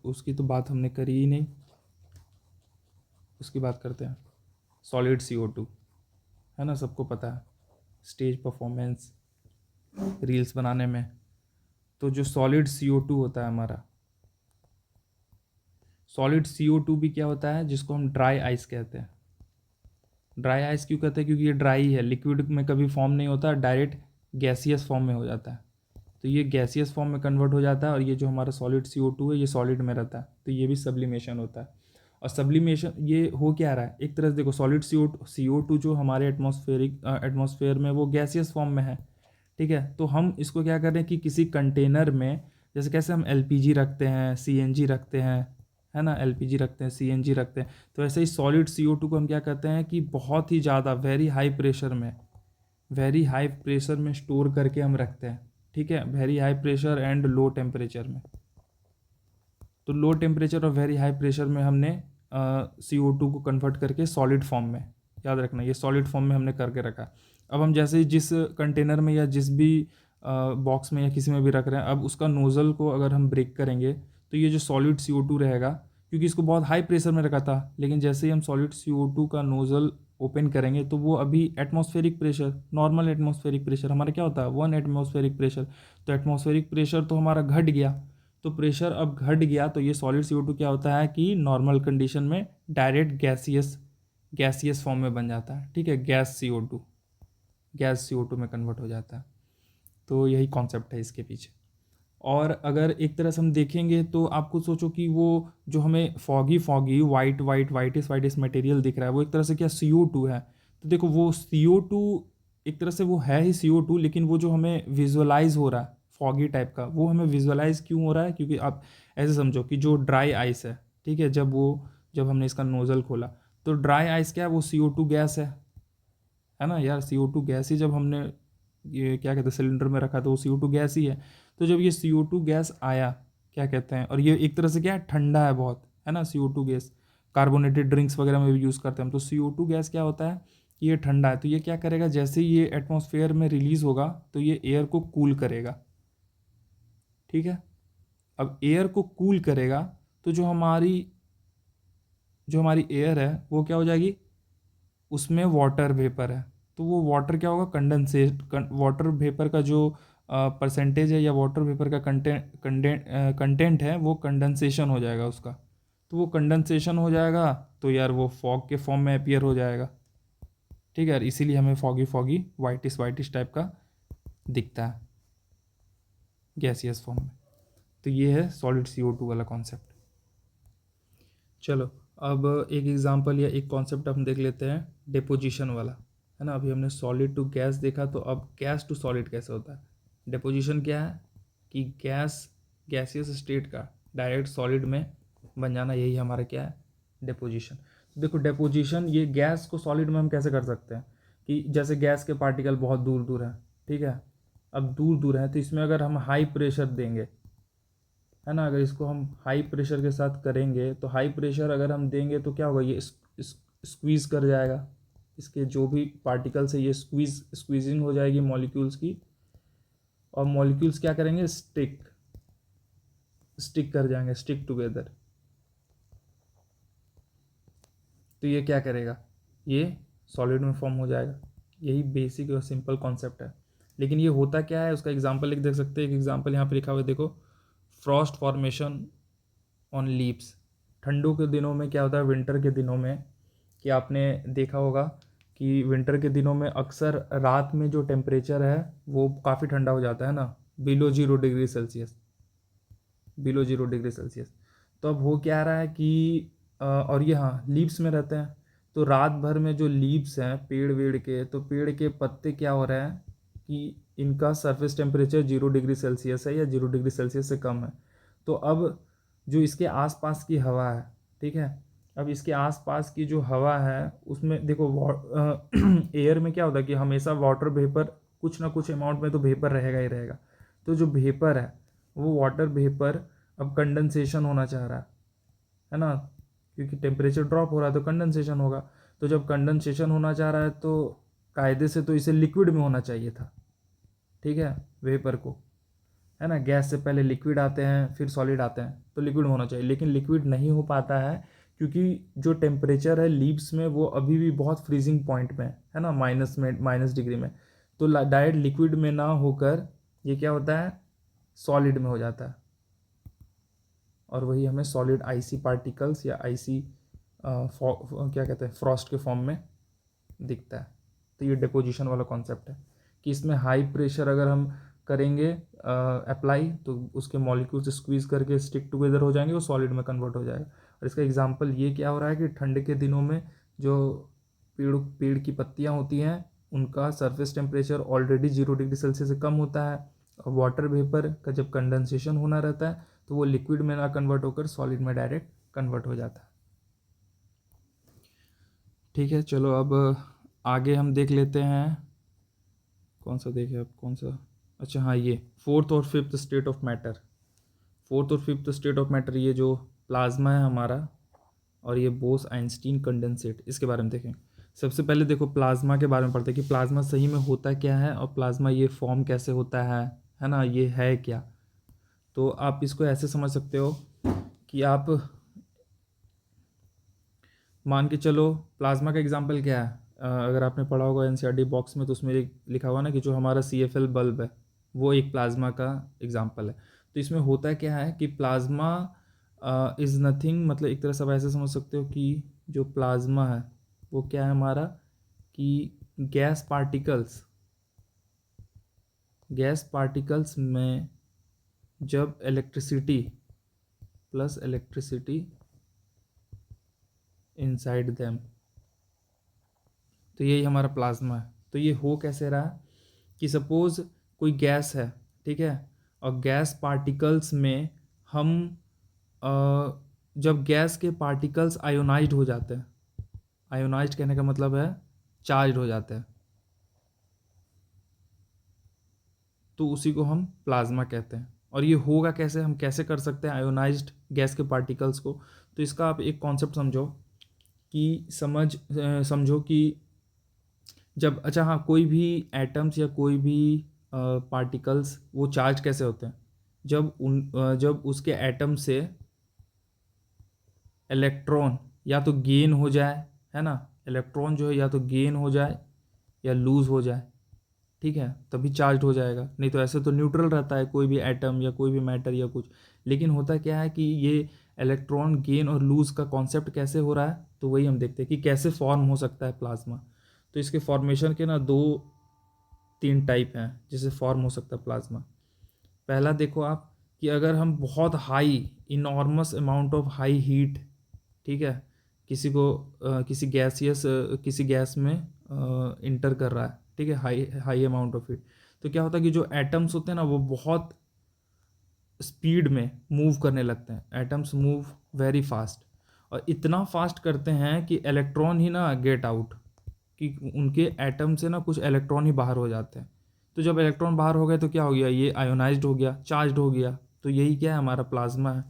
A: उसकी तो बात हमने करी ही नहीं, उसकी बात करते हैं। सॉलिड CO2, है ना, सबको पता है, स्टेज परफॉर्मेंस रील्स बनाने में। तो जो सॉलिड CO2 होता है हमारा, सॉलिड CO2 भी क्या होता है, जिसको हम ड्राई आइस कहते हैं। ड्राई आइस क्यों कहते हैं, क्योंकि ये ड्राई है, लिक्विड में कभी फॉर्म नहीं होता, डायरेक्ट गैसियस फॉर्म में हो जाता है। तो ये गैसियस फॉर्म में कन्वर्ट हो जाता है, और ये जो हमारा सॉलिड CO2 है ये सॉलिड में रहता है, तो ये भी सब्लिमेशन होता है। और सब्लिमेशन ये हो क्या रहा है, एक तरह से देखो सॉलिड CO2 जो हमारे एटमॉस्फेयर में वो गैसियस फॉर्म में है। ठीक है, तो हम इसको क्या कर रहे हैं कि किसी कंटेनर में, जैसे कैसे हम LPG रखते हैं, CNG रखते हैं, है ना, LPG रखते हैं, CNG रखते हैं, तो ऐसे ही सॉलिड CO2 को हम क्या करते हैं कि बहुत ही ज़्यादा वेरी हाई प्रेशर में स्टोर करके हम रखते हैं। ठीक है, very high pressure and low temperature में। तो लो टेम्परेचर और वेरी हाई प्रेशर में हमने CO2 को कन्वर्ट करके सॉलिड फॉर्म में, याद रखना ये सॉलिड फॉर्म में हमने करके रखा। अब हम जैसे ही जिस कंटेनर में या जिस भी बॉक्स में या किसी में भी रख रहे हैं, अब उसका नोज़ल को अगर हम ब्रेक करेंगे तो ये जो सॉलिड CO2 रहेगा, क्योंकि इसको बहुत हाई प्रेशर में रखा था, लेकिन जैसे ही हम सॉलिड CO2 का नोज़ल ओपन करेंगे तो वो अभी atmospheric pressure, normal atmospheric pressure हमारा क्या होता है 1 एटमॉस्फेरिक प्रेशर, तो एटमॉस्फेरिक प्रेशर तो हमारा घट गया। तो प्रेशर अब घट गया तो ये सॉलिड CO2 क्या होता है कि नॉर्मल कंडीशन में डायरेक्ट गैसियस फॉर्म में बन जाता है। ठीक है, गैस CO2 में कन्वर्ट हो जाता है। तो यही कॉन्सेप्ट है इसके पीछे। और अगर एक तरह से हम देखेंगे तो आपको सोचो कि वो जो हमें फॉगी वाइटिस वाइटिस मटेरियल दिख रहा है वो एक तरह से क्या CO2 है। तो देखो वो CO2 एक तरह से वो है ही CO2, लेकिन वो जो हमें विजुअलाइज हो रहा है फॉगी टाइप का, वो हमें विजुअलाइज क्यों हो रहा है? क्योंकि आप ऐसे समझो कि जो ड्राई आइस है, ठीक है, जब हमने इसका नोज़ल खोला तो ड्राई आइस क्या है? वो CO2 गैस है ना यार। CO2 गैस ही जब हमने ये क्या कहते हैं सिलेंडर में रखा तो वो CO2 गैस ही है। तो जब ये CO2 गैस आया, क्या कहते हैं, और ये एक तरह से क्या है, ठंडा है बहुत, है ना। CO2 गैस कार्बोनेटेड ड्रिंक्स वगैरह में भी यूज़ करते हैं हम। तो CO2 गैस क्या होता है कि ये ठंडा है, तो ये क्या करेगा, जैसे ही ये एटमॉस्फेयर में रिलीज होगा तो ये एयर को कूल करेगा, ठीक है। अब एयर को कूल करेगा तो जो हमारी एयर है वो क्या हो जाएगी, उसमें वाटर वेपर है, तो वो वाटर क्या होगा, कंडेंसेट, वाटर वेपर का जो परसेंटेज है या वाटर वेपर का कंटेंट है वो कंडेंसेशन हो जाएगा उसका। तो वो कंडेंसेशन हो जाएगा तो यार वो फॉग के फॉर्म में अपीयर हो जाएगा, ठीक है यार। इसीलिए हमें फॉगी फॉगी वाइटिस वाइटिस टाइप का दिखता है गैसियस फॉर्म में। तो ये है सॉलिड CO2 वाला कॉन्सेप्ट। चलो अब एक एग्जांपल या एक कॉन्सेप्ट हम देख लेते हैं डिपोजिशन वाला, है ना। अभी हमने सॉलिड टू गैस देखा, तो अब गैस टू सॉलिड कैसे होता है। डिपोजिशन क्या है कि गैसियस स्टेट का डायरेक्ट सॉलिड में बन जाना, यही हमारा क्या है, डिपोजिशन। देखो डिपोजिशन, ये गैस को सॉलिड में हम कैसे कर सकते हैं कि जैसे गैस के पार्टिकल बहुत दूर दूर हैं, ठीक है। अब दूर दूर हैं तो इसमें अगर हम हाई प्रेशर देंगे, है ना, अगर इसको हम हाई प्रेशर के साथ करेंगे तो हाई प्रेशर अगर हम देंगे तो क्या होगा, ये स्क्वीज़ कर जाएगा, इसके जो भी पार्टिकल्स है ये स्क्वीजिंग हो जाएगी मॉलिक्यूल्स की, और मॉलिक्यूल्स क्या करेंगे, स्टिक कर जाएंगे, स्टिक टुगेदर। तो ये क्या करेगा, ये सॉलिड में फॉर्म हो जाएगा। यही बेसिक और सिंपल कॉन्सेप्ट है। लेकिन ये होता क्या है, उसका एग्जांपल लिख देख सकते हैं। एक एग्जांपल यहाँ पे लिखा हुआ है, देखो, फ्रॉस्ट फॉर्मेशन ऑन लीव्स। ठंडों के दिनों में क्या होता है, विंटर के दिनों में, कि आपने देखा होगा कि विंटर के दिनों में अक्सर रात में जो टेम्परेचर है वो काफ़ी ठंडा हो जाता है ना, below 0 degree Celsius, below 0 degree Celsius. तो अब हो क्या रहा है कि और ये हाँ लीव्स में रहते हैं, तो रात भर में जो लीव्स हैं पेड़ वेड़ के, तो पेड़ के पत्ते क्या हो रहे हैं कि इनका सरफेस टेम्परेचर 0 डिग्री सेल्सियस है या 0 डिग्री सेल्सियस से कम है। तो अब जो इसके आसपास की हवा है, ठीक है, अब इसके आसपास की जो हवा है उसमें देखो एयर में क्या होता है कि हमेशा वाटर वेपर कुछ ना कुछ अमाउंट में तो वेपर रहेगा ही रहेगा। तो जो वेपर है वो वाटर वेपर अब कंडेंसेशन होना चाह रहा है ना, क्योंकि टेम्परेचर ड्रॉप हो रहा है तो कंडेंसेशन होगा। तो जब कंडेंसेशन होना चाह रहा है तो कायदे से तो इसे लिक्विड में होना चाहिए था, ठीक है, वेपर को, है ना। गैस से पहले लिक्विड आते हैं फिर सॉलिड आते हैं, तो लिक्विड होना चाहिए, लेकिन लिक्विड नहीं हो पाता है क्योंकि जो टेम्परेचर है लीव्स में वो अभी भी बहुत फ्रीजिंग पॉइंट में है ना, माइनस डिग्री में। तो डायरेक्ट लिक्विड में ना होकर ये क्या होता है, सॉलिड में हो जाता है, और वही हमें सॉलिड आईसी पार्टिकल्स या आईसी क्या कहते हैं, फ्रॉस्ट के फॉर्म में दिखता है। तो ये डिपोजिशन वाला कॉन्सेप्ट है कि इसमें हाई प्रेशर अगर हम करेंगे अप्लाई तो उसके मॉलिक्यूल्स स्क्वीज़ करके स्टिक टुगेदर हो जाएंगे, वो सॉलिड में कन्वर्ट हो जाएगा। और इसका एग्जांपल ये क्या हो रहा है कि ठंड के दिनों में जो पेड़ की पत्तियां होती हैं उनका surface temperature already 0 degree Celsius से कम होता है, और वाटर वेपर का जब कंडेंसेशन होना रहता है तो वो लिक्विड में ना कन्वर्ट होकर सॉलिड में डायरेक्ट कन्वर्ट हो जाता है, ठीक है। चलो अब आगे हम देख लेते हैं, कौन सा देखें अब, कौन सा, अच्छा हाँ, ये फोर्थ और fifth state of matter. Fourth और फिफ्थ स्टेट ऑफ मैटर, ये जो प्लाज्मा है हमारा और ये बोस आइंस्टीन कंडेंसेट, इसके बारे में देखें। सबसे पहले देखो प्लाज्मा के बारे में पढ़ते हैं कि प्लाज्मा सही में होता क्या है और प्लाज्मा ये फॉर्म कैसे होता है ना, ये है क्या। तो आप इसको ऐसे समझ सकते हो कि आप मान के चलो, प्लाज्मा का एग्जांपल क्या है, अगर आपने पढ़ा होगा एनसीईआरटी बॉक्स में तो उसमें लिखा हुआ ना कि जो हमारा CFL बल्ब है वो एक प्लाज्मा का एग्जांपल है। तो इसमें होता क्या है कि प्लाज्मा इज़ नथिंग, मतलब एक तरह से आप ऐसे समझ सकते हो कि जो प्लाज्मा है वो क्या है हमारा, कि गैस पार्टिकल्स, गैस पार्टिकल्स में जब electricity plus electricity inside them, तो यही हमारा प्लाज्मा है। तो ये हो कैसे रहा कि सपोज कोई गैस है, ठीक है, और गैस पार्टिकल्स में हम जब गैस के पार्टिकल्स आयोनाइज्ड हो जाते हैं, आयोनाइज्ड कहने का मतलब है चार्ज हो जाते हैं, तो उसी को हम प्लाज्मा कहते हैं। और ये होगा कैसे, हम कैसे कर सकते हैं आयोनाइज्ड गैस के पार्टिकल्स को? तो इसका आप एक कॉन्सेप्ट समझो कि समझो कि जब, अच्छा हाँ, कोई भी एटम्स या कोई भी पार्टिकल्स वो चार्ज कैसे होते हैं? जब उसके एटम से इलेक्ट्रॉन या तो गेन हो जाए, है ना, इलेक्ट्रॉन जो है या तो गेन हो जाए या लूज हो जाए, ठीक है, तभी चार्ज हो जाएगा। नहीं तो ऐसे तो न्यूट्रल रहता है कोई भी एटम या कोई भी मैटर या कुछ। लेकिन होता क्या है कि ये इलेक्ट्रॉन गेन और लूज का कॉन्सेप्ट कैसे हो रहा है, तो वही हम देखते हैं कि कैसे फॉर्म हो सकता है प्लाज्मा। तो इसके फॉर्मेशन के ना 2-3 टाइप हैं जिससे फॉर्म हो सकता है प्लाज्मा। पहला देखो आप कि अगर हम बहुत high, enormous amount of high heat, ठीक है, किसी गैस में इंटर कर रहा है, ठीक है, high high amount of heat, तो क्या होता है कि जो एटम्स होते हैं ना वो बहुत स्पीड में मूव करने लगते हैं। एटम्स मूव वेरी फास्ट, और इतना फास्ट करते हैं कि इलेक्ट्रॉन ही ना गेट आउट, कि उनके एटम से ना कुछ इलेक्ट्रॉन ही बाहर हो जाते हैं। तो जब इलेक्ट्रॉन बाहर हो गए तो क्या हो गया, ये आयोनाइज्ड हो गया, चार्ज्ड हो गया। तो यही क्या है, हमारा प्लाज्मा है।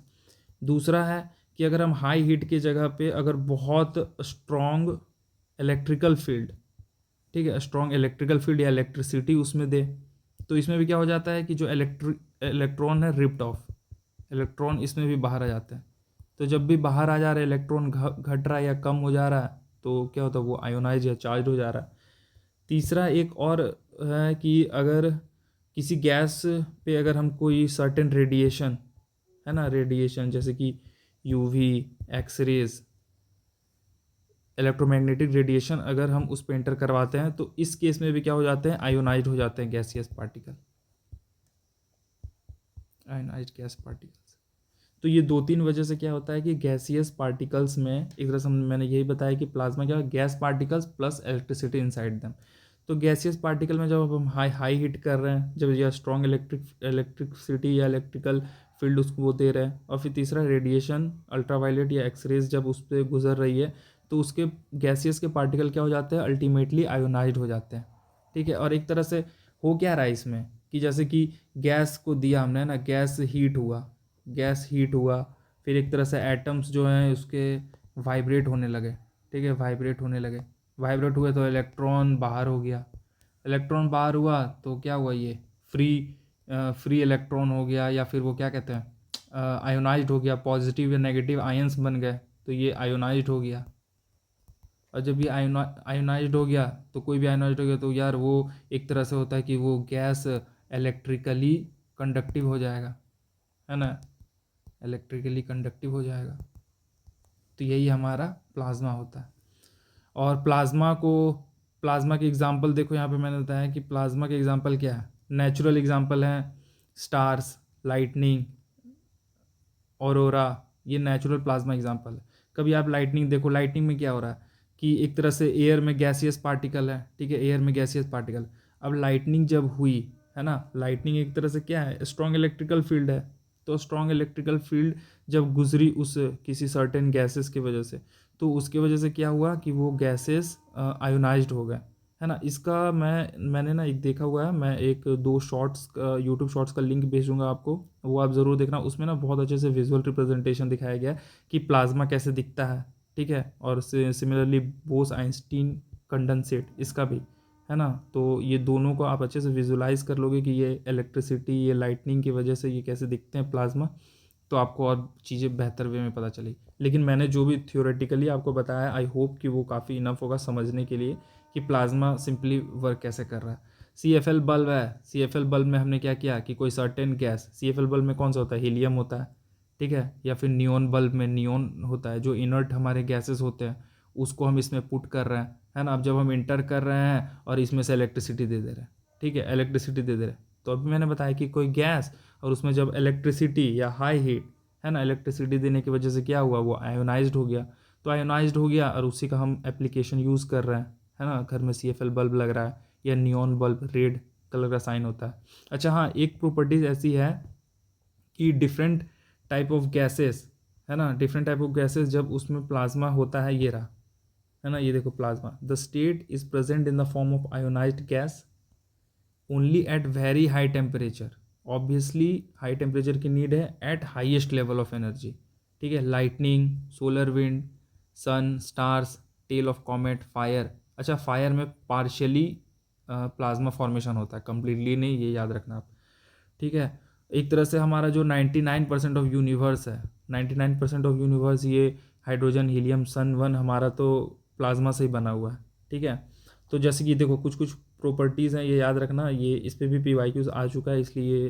A: दूसरा है कि अगर हम हाई हीट की जगह पे अगर बहुत स्ट्रॉन्ग इलेक्ट्रिकल फील्ड, ठीक है, स्ट्रॉन्ग इलेक्ट्रिकल फील्ड या इलेक्ट्रिसिटी उसमें दे, तो इसमें भी क्या हो जाता है कि जो इलेक्ट्रॉन है रिप्ट ऑफ, इलेक्ट्रॉन इसमें भी बाहर आ जाते हैं। तो जब भी बाहर आ जा रहा है इलेक्ट्रॉन, घट रहा है या कम हो जा रहा है, तो क्या होता है, वो आयोनाइज या चार्ज हो जा रहा है। तीसरा एक और है कि अगर किसी गैस पे अगर हम कोई सर्टेन रेडिएशन, है ना, रेडिएशन जैसे कि यूवी, एक्सरेज, इलेक्ट्रोमैग्नेटिक रेडिएशन अगर हम उस पे एंटर करवाते हैं, तो इस केस में भी क्या हो जाते हैं, आयोनाइज्ड हो जाते हैं gaseous particle, ionised gas particles. तो ये 2-3 वजह से क्या होता है कि गैसियस पार्टिकल्स में, एक तरह से मैंने यही बताया कि प्लाज्मा क्या है, gas particles plus electricity inside them. तो गैसियस पार्टिकल में जब हम हाई हाई हीट कर रहे हैं, जब यह स्ट्रॉन्ग इलेक्ट्रिसिटी या इलेक्ट्रिकल फील्ड उसको वो दे रहे हैं, और फिर तीसरा रेडिएशन अल्ट्रावायलेट या एक्सरेज जब उस पर गुजर रही है, तो उसके गैसियस के पार्टिकल क्या हो जाते हैं, अल्टीमेटली आयोनाइज्ड हो जाते हैं, ठीक है। और एक तरह से हो क्या रहा है इसमें कि जैसे कि गैस को दिया हमने ना, गैस हीट हुआ, फिर एक तरह से एटम्स जो हैं उसके वाइब्रेट होने लगे, ठीक है, वाइब्रेट हुए तो इलेक्ट्रॉन बाहर हो गया, इलेक्ट्रॉन बाहर हुआ तो क्या हुआ, ये फ्री फ्री इलेक्ट्रॉन हो गया, या फिर वो क्या कहते हैं, आयोनाइज्ड हो गया, पॉजिटिव या नेगेटिव आयंस बन गए, तो ये आयोनाइज्ड हो गया। और जब ये आयोनाइज्ड हो गया, तो कोई भी आयोनाइज्ड हो गया तो यार वो एक तरह से होता है कि वो गैस इलेक्ट्रिकली कंडक्टिव हो जाएगा, है ना, इलेक्ट्रिकली कंडक्टिव हो जाएगा। तो यही हमारा प्लाज्मा होता है। और प्लाज्मा के एग्जांपल देखो, यहाँ पे मैंने बताया कि प्लाज्मा के एग्जांपल क्या है, नेचुरल एग्जांपल हैं स्टार्स, लाइटनिंग, ऑरोरा, ये नेचुरल प्लाज्मा एग्जांपल है। कभी आप लाइटनिंग देखो, लाइटनिंग में क्या हो रहा है कि एक तरह से एयर में गैसियस पार्टिकल है, ठीक है, एयर में गैसियस पार्टिकल। अब लाइटनिंग जब हुई, है ना, लाइटनिंग एक तरह से क्या है, स्ट्रॉन्ग इलेक्ट्रिकल फील्ड है। तो स्ट्रॉन्ग इलेक्ट्रिकल फील्ड जब गुजरी उस किसी सर्टेन गैसेस की वजह से, तो उसकी वजह से क्या हुआ कि वो गैसेस आयोनाइज्ड हो गए, है ना। इसका मैंने ना एक देखा हुआ है, मैं एक 2 शॉर्ट्स यूट्यूब शॉर्ट्स का लिंक भेजूंगा आपको, वो आप ज़रूर देखना। उसमें ना बहुत अच्छे से विजुअल रिप्रेजेंटेशन दिखाया गया है कि प्लाज्मा कैसे दिखता है, ठीक है। और सिमिलरली बोस आइंस्टीन कंडेंसेट, इसका भी, है ना। तो ये दोनों को आप अच्छे से विजुलाइज कर लोगे कि ये इलेक्ट्रिसिटी, ये लाइटनिंग की वजह से ये कैसे दिखते हैं प्लाज्मा, तो आपको और चीज़ें बेहतर वे में पता चली। लेकिन मैंने जो भी थियोरेटिकली आपको बताया, आई होप कि वो काफ़ी इनफ होगा समझने के लिए कि प्लाज्मा सिंपली वर्क कैसे कर रहा है। CFL बल्ब है, CFL बल्ब में हमने क्या किया कि कोई सर्टेन गैस, CFL बल्ब में कौन सा होता है, हीलियम होता है, ठीक है, या फिर नियोन बल्ब में नियोन होता है, जो इनर्ट हमारे गैसेस होते हैं उसको हम इसमें पुट कर रहे हैं ना। अब जब हम इंटर कर रहे हैं और इसमें से इलेक्ट्रिसिटी दे दे रहे हैं, ठीक है, इलेक्ट्रिसिटी दे दे रहे हैं, तो अभी मैंने बताया कि कोई गैस और उसमें जब इलेक्ट्रिसिटी या हाई हीट है ना, इलेक्ट्रिसिटी देने की वजह से क्या हुआ, वो आयोनाइज्ड हो गया। तो आयोनाइज्ड हो गया और उसी का हम एप्लीकेशन यूज़ कर रहे हैं, है ना। घर में CFL बल्ब लग रहा है या नियॉन बल्ब, रेड कलर का साइन होता है। अच्छा हाँ, एक प्रॉपर्टीज ऐसी है कि डिफरेंट टाइप ऑफ गैसेस, है ना, डिफरेंट टाइप ऑफ गैसेस जब उसमें प्लाज्मा होता है, ये रहा, है ना, ये देखो plasma, the state is present in the form of ionized gas only at very high temperature. Obviously high temperature की नीड है at highest level of energy, ठीक है। Lightning, solar wind, sun, stars, tail of comet, fire. अच्छा, fire में partially plasma formation होता है, completely नहीं, ये याद रखना आप, ठीक है। एक तरह से हमारा जो 99% ऑफ यूनिवर्स है, 99% ऑफ यूनिवर्स, ये हाइड्रोजन, हीलियम, सन वन हमारा तो प्लाज्मा से ही बना हुआ है, ठीक है। तो जैसे कि देखो कुछ कुछ प्रॉपर्टीज़ हैं, ये याद रखना, ये इस पर भी PYQs आ चुका है, इसलिए ये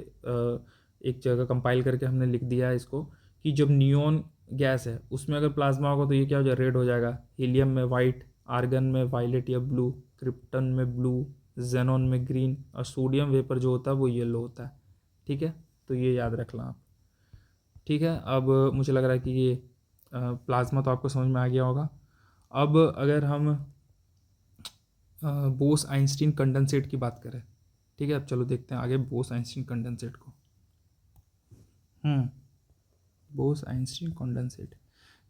A: एक जगह कंपाइल करके हमने लिख दिया है इसको, कि जब नियॉन गैस है उसमें अगर प्लाज्मा होगा तो ये क्या हो जाएगा, रेड हो जाएगा। हीलियम में वाइट, आर्गन में वायलेट या ब्लू, क्रिप्टन में ब्लू, जेनॉन में ग्रीन, और सोडियम वेपर जो होता है वो येलो होता है, ठीक है। तो ये याद रखना आप, ठीक है। अब मुझे लग रहा है कि ये प्लाज्मा तो आपको समझ में आ गया होगा। अब अगर हम बोस आइंस्टीन कंडेंसेट की बात करें, ठीक है, अब चलो देखते हैं आगे बोस आइंस्टीन कंडेंसेट को। बोस आइंस्टीन कंडेंसेट,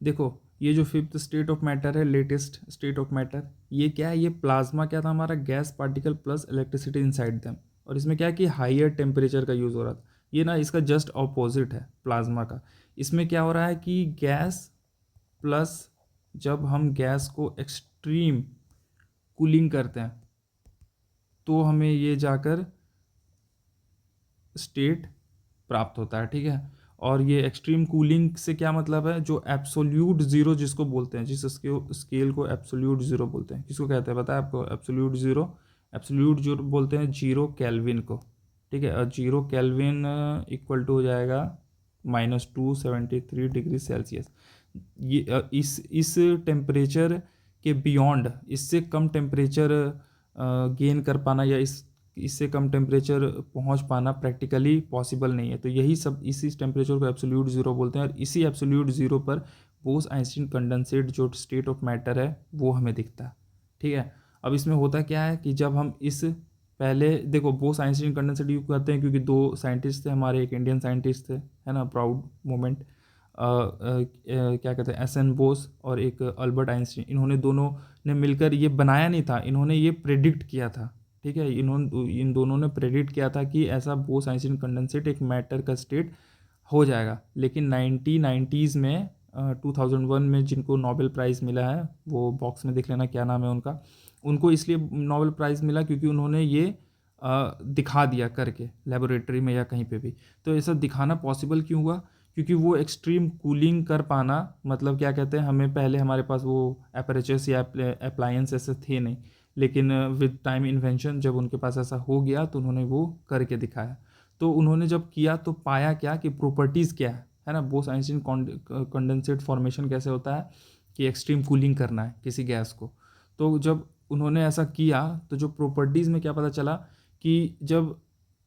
A: देखो ये जो फिफ्थ स्टेट ऑफ मैटर है, लेटेस्ट स्टेट ऑफ मैटर, ये क्या है, ये प्लाज्मा क्या था हमारा, gas particle plus electricity inside them. और इसमें क्या है कि हाईयर टेम्परेचर का यूज़ हो रहा था। ये ना इसका जस्ट ऑपोजिट है प्लाज्मा का। इसमें क्या हो रहा है कि गैस प्लस, जब हम गैस को एक्सट्रीम कूलिंग करते हैं तो हमें ये जाकर स्टेट प्राप्त होता है, ठीक है। और ये एक्सट्रीम कूलिंग से क्या मतलब है, जो एब्सोल्यूट ज़ीरो जिसको बोलते हैं, जिस स्केल को एब्सोल्यूट ज़ीरो बोलते हैं, किसको कहते हैं पता है आपको, एब्सोल्यूट ज़ीरो। एब्सोल्यूट ज़ीरो बोलते हैं 0 केल्विन को, ठीक है। और 0 केल्विन इक्वल टू हो जाएगा -273 डिग्री सेल्सियस। ये इस टेम्परेचर के बियॉन्ड, इससे कम टेम्परेचर गेन कर पाना या इससे कम टेम्परेचर पहुंच पाना प्रैक्टिकली पॉसिबल नहीं है। तो यही सब, इसी टेम्परेचर को एब्सोल्यूट ज़ीरो बोलते हैं। और इसी एब्सोल्यूट ज़ीरो पर बोस आइंस्टीन कंडेंसेट जो स्टेट ऑफ मैटर है वो हमें दिखता है, ठीक है। अब इसमें होता क्या है कि जब हम इस, पहले देखो बोस आइंस्टीन कंडेंसेट यूँ कहते हैं क्योंकि दो साइंटिस्ट थे हमारे, एक इंडियन साइंटिस्ट थे, है ना, प्राउड मोमेंट, क्या कहते हैं, SN बोस और एक अल्बर्ट आइंस्टीन। इन्होंने दोनों ने मिलकर ये बनाया नहीं था, इन्होंने ये प्रेडिक्ट किया था, ठीक है। इन दोनों ने प्रेडिक्ट किया था कि ऐसा बोस आइंस्टीन कंडेंसेट एक मैटर का स्टेट हो जाएगा। लेकिन 1990s में 2001 में जिनको नोबेल प्राइज़ मिला है, वो बॉक्स में देख लेना क्या नाम है उनका, उनको इसलिए नोबेल प्राइज़ मिला क्योंकि उन्होंने ये दिखा दिया करके लेबोरेटरी में या कहीं पे भी। तो ऐसा दिखाना पॉसिबल क्यों हुआ, क्योंकि वो एक्सट्रीम कूलिंग कर पाना, मतलब क्या कहते हैं, हमें पहले हमारे पास वो एपरेचर्स या अप्लायंस ऐसे थे नहीं, लेकिन विद टाइम इन्वेंशन जब उनके पास ऐसा हो गया तो उन्होंने वो करके दिखाया। तो उन्होंने जब किया तो पाया क्या कि प्रॉपर्टीज़ क्या है ना, बोस आइंस्टीन कंडेंसेट फॉर्मेशन कैसे होता है कि एक्सट्रीम कूलिंग करना है किसी गैस को। तो जब उन्होंने ऐसा किया तो जो प्रॉपर्टीज़ में क्या पता चला कि जब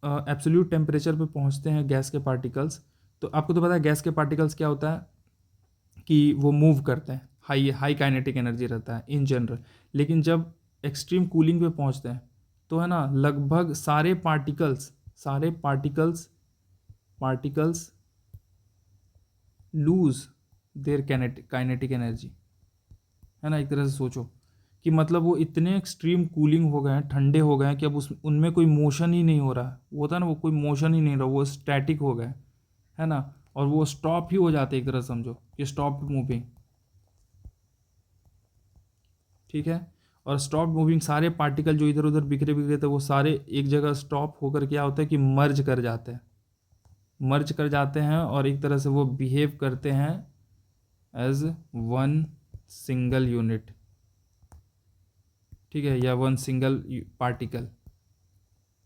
A: एब्सोल्यूट टेम्परेचर पे पहुंचते हैं गैस के पार्टिकल्स, तो आपको तो पता है गैस के पार्टिकल्स क्या होता है कि वो मूव करते हैं, हाई हाई काइनेटिक एनर्जी रहता है इन जनरल। लेकिन जब एक्सट्रीम कूलिंग पे पहुंचते हैं तो है ना, लगभग सारे particles lose their kinetic energy, है ना। एक तरह से सोचो कि मतलब वो इतने एक्सट्रीम कूलिंग हो गए हैं, ठंडे हो गए हैं कि अब उनमें कोई मोशन ही नहीं हो रहा, वो होता है ना, वो कोई मोशन ही नहीं रहा, वो स्टैटिक हो गए, है ना। और वो स्टॉप ही हो जाते, एक तरह समझो कि स्टॉप मूविंग, ठीक है। और स्टॉप मूविंग, सारे पार्टिकल जो इधर उधर बिखरे बिखरे थे वो सारे एक जगह स्टॉप होकर क्या होता है कि मर्ज कर जाते हैं और एक तरह से वो बिहेव करते हैं एज वन सिंगल यूनिट, ठीक है, या वन सिंगल पार्टिकल।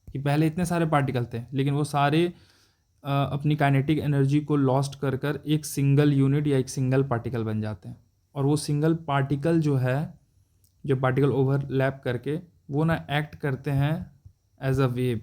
A: कि पहले इतने सारे पार्टिकल थे लेकिन वो सारे अपनी काइनेटिक एनर्जी को लॉस्ट कर कर एक सिंगल यूनिट या एक सिंगल पार्टिकल बन जाते हैं। और वो सिंगल पार्टिकल जो है, जो पार्टिकल ओवरलैप करके वो ना एक्ट करते हैं एज अ वेव,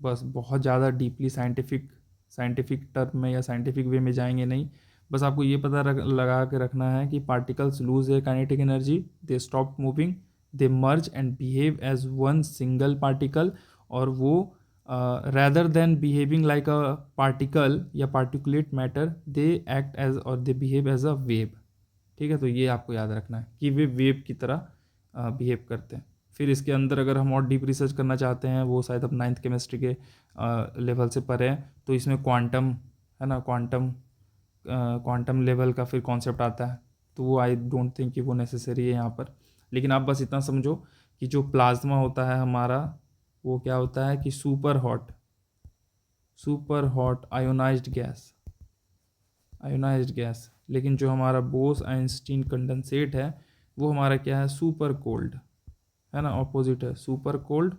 A: बस बहुत ज़्यादा डीपली साइंटिफिक टर्म में या साइंटिफिक वे में जाएंगे नहीं। बस आपको ये पता लगा के रखना है कि particles lose their kinetic energy, they stop moving, they merge and behave as one single particle, और वो rather than behaving like a particle या particulate matter, they act as और they behave as a wave. ठीक है, तो ये आपको याद रखना है कि वे वेव की तरह बिहेव करते हैं। फिर इसके अंदर अगर हम और डीप रिसर्च करना चाहते हैं, वो शायद अब 9th केमिस्ट्री के लेवल से परे हैं, तो इसमें क्वांटम है ना, क्वांटम लेवल का फिर कॉन्सेप्ट आता है, तो वो आई डोंट थिंक कि वो नेसेसरी है यहाँ पर। लेकिन आप बस इतना समझो कि जो प्लाज्मा होता है हमारा, वो क्या होता है कि सुपर हॉट आयोनाइज्ड गैस। लेकिन जो हमारा बोस आइंस्टीन कंडेंसेट है, वो हमारा क्या है, सुपर कोल्ड है ना, ऑपोजिट है, सुपर कोल्ड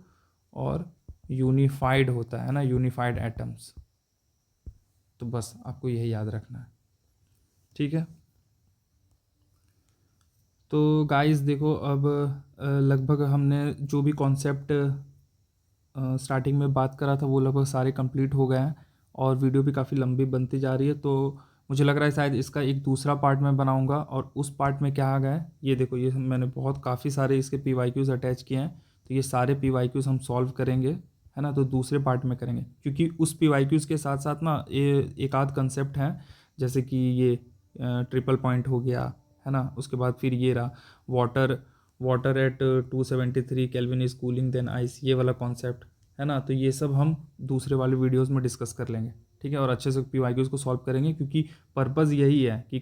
A: और यूनिफाइड होता है ना, यूनिफाइड एटम्स। तो बस आपको यही याद रखना है, ठीक है। तो गाइस देखो, अब लगभग हमने जो भी कॉन्सेप्ट स्टार्टिंग में बात करा था वो लगभग सारे कंप्लीट हो गए हैं, और वीडियो भी काफ़ी लंबी बनती जा रही है। तो मुझे लग रहा है शायद इसका एक दूसरा पार्ट मैं बनाऊंगा, और उस पार्ट में क्या आ गया है, ये देखो, ये मैंने काफ़ी सारे इसके PYQs अटैच किए हैं, तो ये सारे PYQs हम सॉल्व करेंगे, है ना, तो दूसरे पार्ट में करेंगे, क्योंकि उस PYQs के साथ साथ ना ये एक आध कंसेप्ट हैं, जैसे कि ये ट्रिपल पॉइंट हो गया, है ना, उसके बाद फिर ये रहा water at 273 kelvin is cooling then ice, ये वाला कॉन्सेप्ट, है ना। तो ये सब हम दूसरे वाले वीडियोस में डिस्कस कर लेंगे, ठीक है, और अच्छे से PYQs को सॉल्व करेंगे, क्योंकि पर्पज़ यही है कि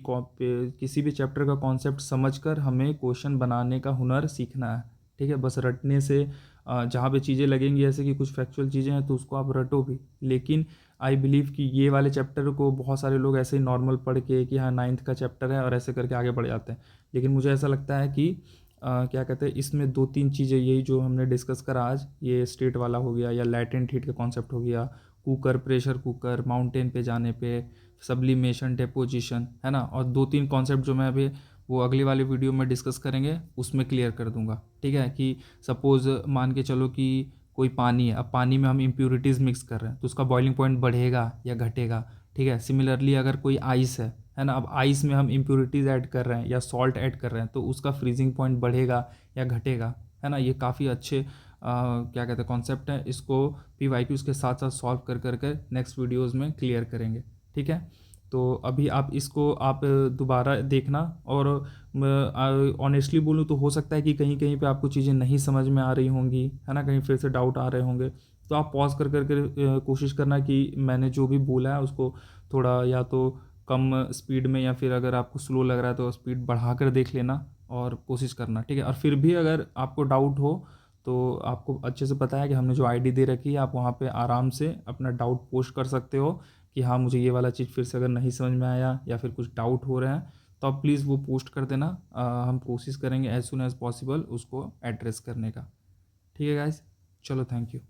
A: किसी भी चैप्टर का कॉन्सेप्ट समझकर हमें क्वेश्चन बनाने का हुनर सीखना है, ठीक है। बस रटने से जहाँ पे चीज़ें लगेंगी ऐसे कि कुछ फैक्चुअल चीज़ें हैं तो उसको आप रटो भी, लेकिन आई बिलीव कि ये वाले चैप्टर को बहुत सारे लोग ऐसे ही नॉर्मल पढ़ के कि हाँ 9th का चैप्टर है और ऐसे करके आगे बढ़ जाते हैं। लेकिन मुझे ऐसा लगता है कि क्या कहते हैं, इसमें 2-3 चीज़ें यही जो हमने डिस्कस करा आज, ये स्टेट वाला हो गया या लैटेंट हीट का कॉन्सेप्ट हो गया, कुकर, प्रेशर कुकर, माउंटेन पे जाने पे, सब्लिमेशन, डेपोजिशन, है ना, और 2-3 कॉन्सेप्ट जो मैं अभी वो अगली वाली वीडियो में डिस्कस करेंगे उसमें क्लियर कर दूंगा, ठीक है। कि सपोज़ मान के चलो कि कोई पानी है, अब पानी में हम इम्प्यूरिटीज़ मिक्स कर रहे हैं, तो उसका बॉइलिंग पॉइंट बढ़ेगा या घटेगा, ठीक है। सिमिलरली अगर कोई आइस है ना, अब आइस में हम इम्प्यूरिटीज़ ऐड कर रहे हैं या सॉल्ट ऐड कर रहे हैं, तो उसका फ्रीजिंग पॉइंट बढ़ेगा या घटेगा, है ना। ये काफ़ी अच्छे क्या कहते हैं कॉन्सेप्ट है, इसको PYQs के साथ साथ सॉल्व कर करके नेक्स्ट वीडियोज़ में क्लियर करेंगे, ठीक है। तो अभी आप इसको दोबारा देखना, और ऑनेस्टली बोलूँ तो हो सकता है कि कहीं कहीं पे आपको चीज़ें नहीं समझ में आ रही होंगी, है ना, कहीं फिर से डाउट आ रहे होंगे, तो आप पॉज कर करके कोशिश करना कि मैंने जो भी बोला है उसको थोड़ा या तो कम स्पीड में, या फिर अगर आपको स्लो लग रहा है तो स्पीड बढ़ा कर देख लेना और कोशिश करना, ठीक है। और फिर भी अगर आपको डाउट हो तो आपको अच्छे से पता है कि हमने जो ID दे रखी है, आप वहाँ पे आराम से अपना डाउट पोस्ट कर सकते हो कि हाँ मुझे ये वाला चीज़ फिर से अगर नहीं समझ में आया या फिर कुछ डाउट हो रहे हैं, तो आप प्लीज़ वो पोस्ट कर देना। हम कोशिश करेंगे एज सुन एज़ पॉसिबल उसको एड्रेस करने का, ठीक है गाइस। चलो, थैंक यू।